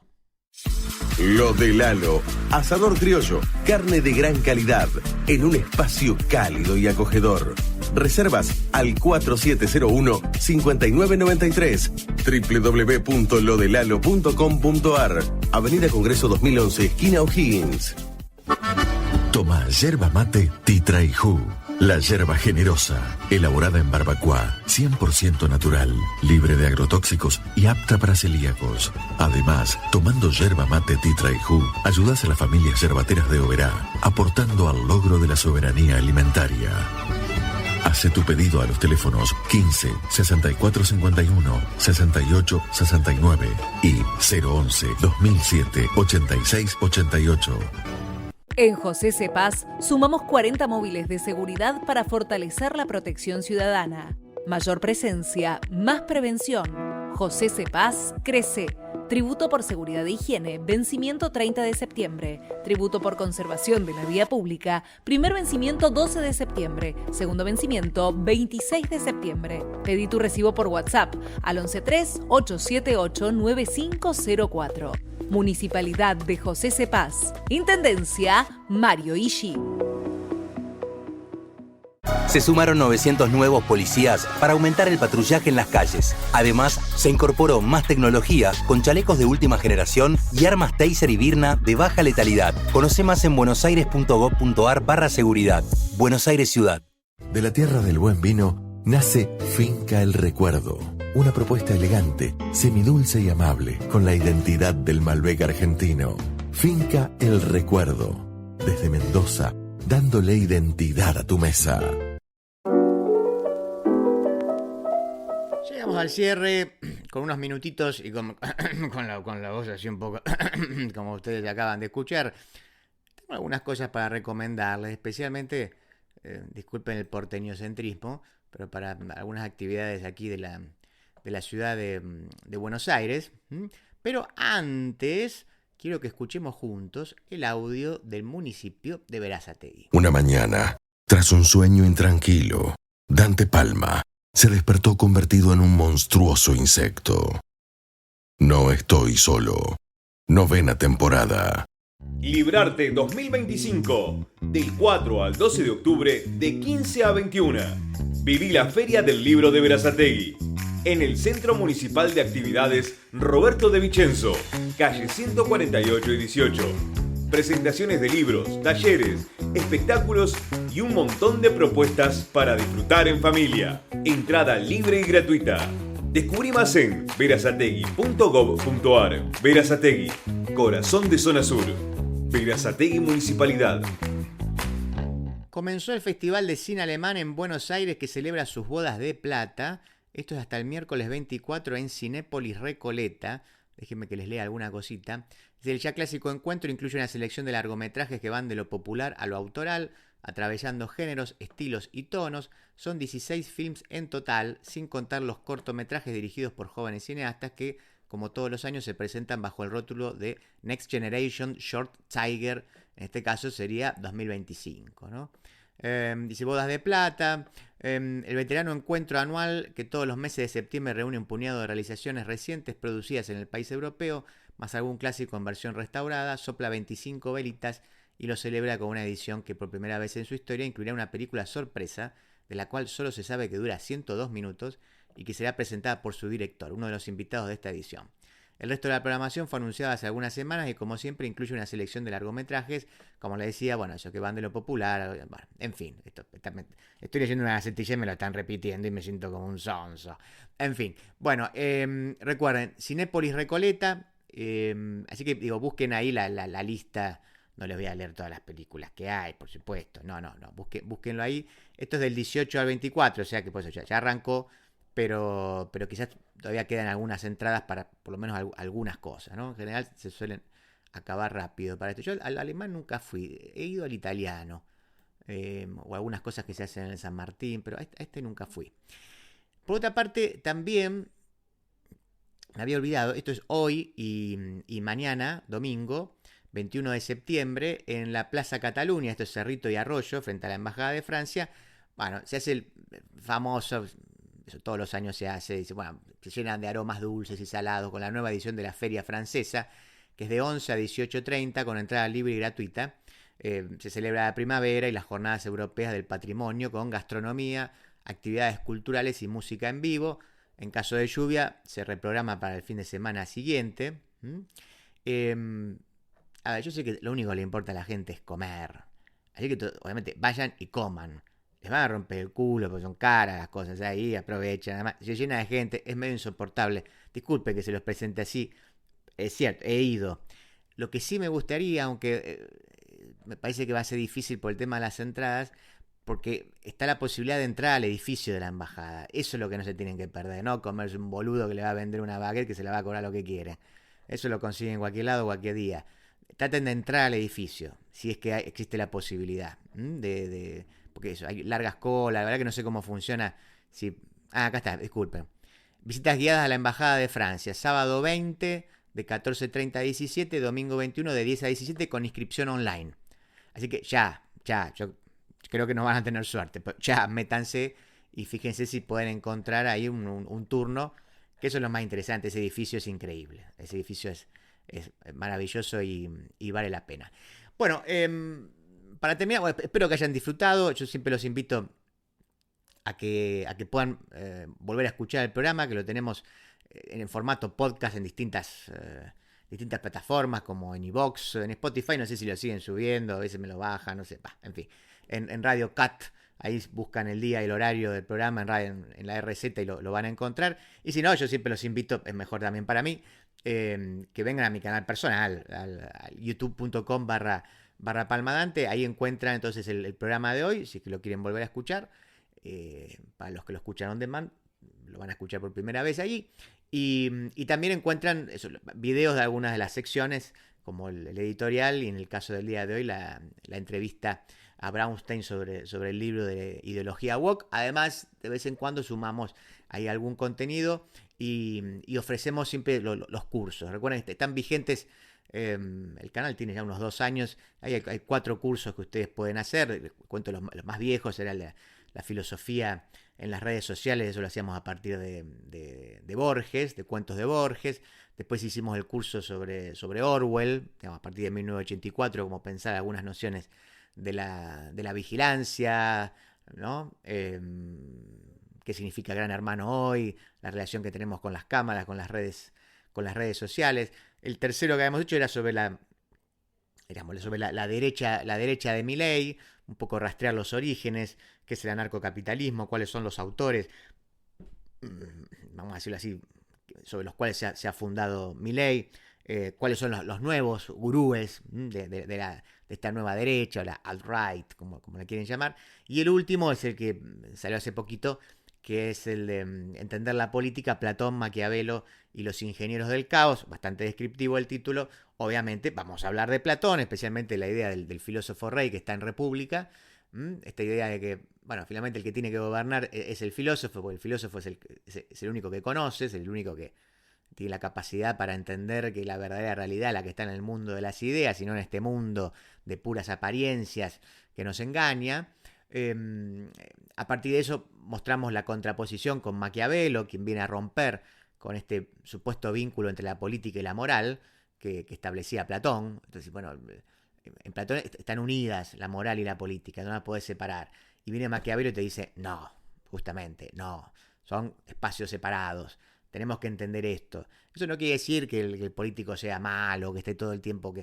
Lo de Lalo, asador criollo, carne de gran calidad, en un espacio cálido y acogedor. Reservas al 4701-5993, www.lodelalo.com.ar, Avenida Congreso 2011, esquina O'Higgins. Toma yerba mate Titraijú, la yerba generosa, elaborada en barbacoa, 100% natural, libre de agrotóxicos y apta para celíacos. Además, tomando yerba mate Titraijú, ayudas a las familias yerbateras de Oberá, aportando al logro de la soberanía alimentaria. Hace tu pedido a los teléfonos 15 64 51 68 69 y 011 2007 86 88. En José Cepaz sumamos 40 móviles de seguridad para fortalecer la protección ciudadana. Mayor presencia, más prevención. José Cepaz crece. Tributo por seguridad e higiene, vencimiento 30 de septiembre. Tributo por conservación de la vía pública, primer vencimiento 12 de septiembre. Segundo vencimiento 26 de septiembre. Pedí tu recibo por WhatsApp al 113-878-9504. Municipalidad de José C. Paz. Intendencia Mario Ishii. Se sumaron 900 nuevos policías para aumentar el patrullaje en las calles. Además, se incorporó más tecnología con chalecos de última generación y armas Taser y Birna de baja letalidad. Conoce más en buenosaires.gov.ar/seguridad. Buenos Aires Ciudad. De la tierra del buen vino nace Finca El Recuerdo. Una propuesta elegante, semidulce y amable, con la identidad del Malbec argentino. Finca El Recuerdo. Desde Mendoza, dándole identidad a tu mesa. Llegamos al cierre con unos minutitos y con la voz así un poco como ustedes acaban de escuchar. Tengo algunas cosas para recomendarles, especialmente, disculpen el porteñocentrismo, pero para algunas actividades aquí de la ciudad de Buenos Aires. Pero antes quiero que escuchemos juntos el audio del municipio de Berazategui. Una mañana, tras un sueño intranquilo, Dante Palma se despertó convertido en un monstruoso insecto. No estoy solo. 9ª temporada. Librarte 2025, del 4 al 12 de octubre, de 15 a 21. Viví la Feria del Libro de Berazategui, en el Centro Municipal de Actividades Roberto de Vicenzo, calle 148 y 18. Presentaciones de libros, talleres, espectáculos y un montón de propuestas para disfrutar en familia. Entrada libre y gratuita. Descubrí más en berazategui.gov.ar. Berazategui, corazón de zona sur. Berazategui Municipalidad. Comenzó el Festival de Cine Alemán en Buenos Aires, que celebra sus bodas de plata. Esto es hasta el miércoles 24 en Cinépolis Recoleta. Déjenme que les lea alguna cosita. El ya clásico encuentro incluye una selección de largometrajes que van de lo popular a lo autoral, atravesando géneros, estilos y tonos. Son 16 films en total, sin contar los cortometrajes dirigidos por jóvenes cineastas que, como todos los años, se presentan bajo el rótulo de Next Generation Short Tiger. En este caso sería 2025, ¿no? Dice Bodas de Plata, el veterano encuentro anual que todos los meses de septiembre reúne un puñado de realizaciones recientes producidas en el país europeo, más algún clásico en versión restaurada, sopla 25 velitas y lo celebra con una edición que por primera vez en su historia incluirá una película sorpresa, de la cual solo se sabe que dura 102 minutos y que será presentada por su director, uno de los invitados de esta edición. El resto de la programación fue anunciada hace algunas semanas y, como siempre, incluye una selección de largometrajes, como les decía, bueno, eso que van de lo popular, bueno, en fin, estoy leyendo una gacetilla y me lo están repitiendo y me siento como un sonso. En fin, bueno, recuerden, Cinépolis Recoleta, así que digo, busquen ahí la lista, no les voy a leer todas las películas que hay, por supuesto, no, búsquenlo ahí. Esto es del 18 al 24, o sea que pues ya arrancó, pero quizás todavía quedan algunas entradas para por lo menos algunas cosas, ¿no? En general se suelen acabar rápido para esto. Yo al alemán nunca fui, he ido al italiano, o algunas cosas que se hacen en el San Martín, pero a este nunca fui. Por otra parte, también me había olvidado, esto es hoy y mañana, domingo, 21 de septiembre, en la Plaza Cataluña, esto es Cerrito y Arroyo, frente a la Embajada de Francia. Bueno, se hace el famoso, eso todos los años se hace, dice, bueno, se llenan de aromas dulces y salados con la nueva edición de la Feria Francesa, que es de 11 a 18:30 con entrada libre y gratuita. Se celebra la primavera y las jornadas europeas del patrimonio con gastronomía, actividades culturales y música en vivo. En caso de lluvia, se reprograma para el fin de semana siguiente. A ver, yo sé que lo único que le importa a la gente es comer. Así que obviamente vayan y coman. Les van a romper el culo porque son caras las cosas ahí, aprovechan. Además, se llena de gente, es medio insoportable. Disculpe que se los presente así. Es cierto, he ido. Lo que sí me gustaría, aunque me parece que va a ser difícil por el tema de las entradas, porque está la posibilidad de entrar al edificio de la embajada. Eso es lo que no se tienen que perder, ¿no? Comerse un boludo que le va a vender una baguette que se le va a cobrar lo que quiere. Eso lo consiguen en cualquier lado, cualquier día. Traten de entrar al edificio, si es que existe la posibilidad. Porque eso, hay largas colas, la verdad que no sé cómo funciona. Acá está, disculpen. Visitas guiadas a la Embajada de Francia, sábado 20 de 14:30 a 17, domingo 21 de 10 a 17 con inscripción online. Así que ya, yo creo que no van a tener suerte, pero ya métanse y fíjense si pueden encontrar ahí un turno, que eso es lo más interesante. Ese edificio es increíble, ese edificio es maravilloso y vale la pena. Bueno, para terminar, bueno, espero que hayan disfrutado. Yo siempre los invito a que puedan volver a escuchar el programa, que lo tenemos en el formato podcast en distintas plataformas, como en iVoox, en Spotify, no sé si lo siguen subiendo, a veces me lo bajan, no sé, en fin. En Radio Cat, ahí buscan el día y el horario del programa en la RZ y lo van a encontrar. Y si no, yo siempre los invito, es mejor también para mí, que vengan a mi canal personal, al youtube.com/palmadante. Ahí encuentran entonces el programa de hoy, si es que lo quieren volver a escuchar. Para los que lo escuchan on demand, lo van a escuchar por primera vez allí. Y también encuentran videos de algunas de las secciones, como el editorial, y en el caso del día de hoy la entrevista a Brownstein sobre el libro de Ideología Woke. Además, de vez en cuando sumamos ahí algún contenido y ofrecemos siempre los cursos. Recuerden que están vigentes, el canal tiene ya unos 2 años, hay 4 cursos que ustedes pueden hacer. Cuento los más viejos, era la filosofía en las redes sociales, eso lo hacíamos a partir de Borges, de cuentos de Borges. Después hicimos el curso sobre Orwell, digamos, a partir de 1984, como pensar algunas nociones de la vigilancia, ¿no? Qué significa Gran Hermano hoy, la relación que tenemos con las cámaras, con las redes sociales. El tercero que habíamos hecho era sobre la derecha de Milei, un poco rastrear los orígenes, qué es el anarcocapitalismo, cuáles son los autores, vamos a decirlo así, sobre los cuales se ha fundado Milei, cuáles son los nuevos gurúes de esta nueva derecha, o la alt-right, como la quieren llamar. Y el último es el que salió hace poquito, que es el de Entender la política, Platón, Maquiavelo y los ingenieros del caos. Bastante descriptivo el título. Obviamente vamos a hablar de Platón, especialmente la idea del filósofo rey que está en República. Esta idea de que, bueno, finalmente el que tiene que gobernar es el filósofo, porque el filósofo es el único que conoce, es el único que tiene la capacidad para entender que la verdadera realidad, la que está en el mundo de las ideas, y no en este mundo de puras apariencias que nos engaña. A partir de eso mostramos la contraposición con Maquiavelo, quien viene a romper con este supuesto vínculo entre la política y la moral que establecía Platón. Entonces, bueno, en Platón están unidas la moral y la política, no las podés separar. Y viene Maquiavelo y te dice, no, justamente, no, son espacios separados. Tenemos que entender esto. Eso no quiere decir que el político sea malo, que esté todo el tiempo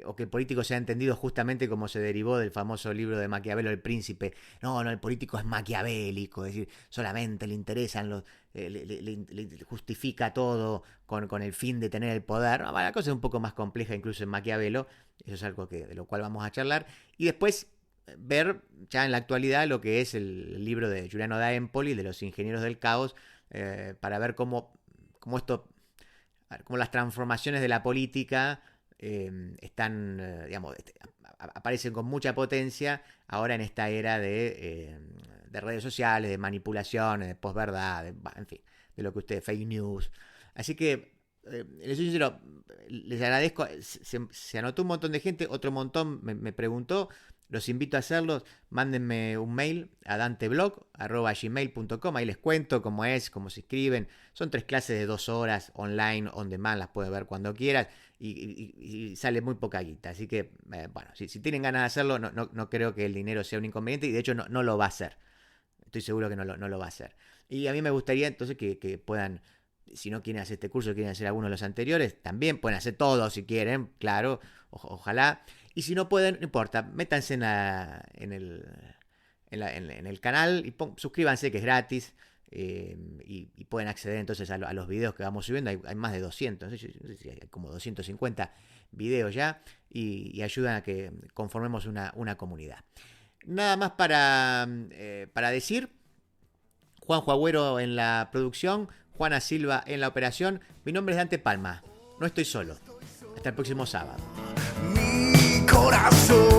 o que el político sea entendido justamente como se derivó del famoso libro de Maquiavelo, El Príncipe. No, el político es maquiavélico, es decir, solamente le interesan le justifica todo con el fin de tener el poder. No, la cosa es un poco más compleja incluso en Maquiavelo. Eso es algo de lo cual vamos a charlar. Y después ver ya en la actualidad lo que es el libro de Giuliano da Empoli, de los ingenieros del caos, para ver cómo las transformaciones de la política aparecen con mucha potencia ahora en esta era de redes sociales, de manipulaciones, de posverdad, en fin, de lo que ustedes, fake news. Así que les soy sincero, les agradezco. Se anotó un montón de gente, otro montón me preguntó. Los invito a hacerlos. Mándenme un mail a danteblog@gmail.com. Ahí les cuento cómo se inscriben. Son 3 clases de 2 horas online, on demand, las puedes ver cuando quieras. Y sale muy poca guita. Así que, bueno, si tienen ganas de hacerlo, no creo que el dinero sea un inconveniente. Y de hecho no lo va a hacer. Estoy seguro que no lo va a hacer. Y a mí me gustaría entonces que puedan, si no quieren hacer este curso, quieren hacer alguno de los anteriores, también pueden hacer todos si quieren, claro, ojalá. Y si no pueden, no importa, métanse en el canal y suscríbanse, que es gratis, y pueden acceder entonces a los videos que vamos subiendo. Hay más de 200, no sé si hay como 250 videos ya, y ayudan a que conformemos una comunidad. Nada más para decir. Juanjo Agüero en la producción, Juana Silva en la operación. Mi nombre es Dante Palma. No estoy solo. Hasta el próximo sábado. Mi corazón.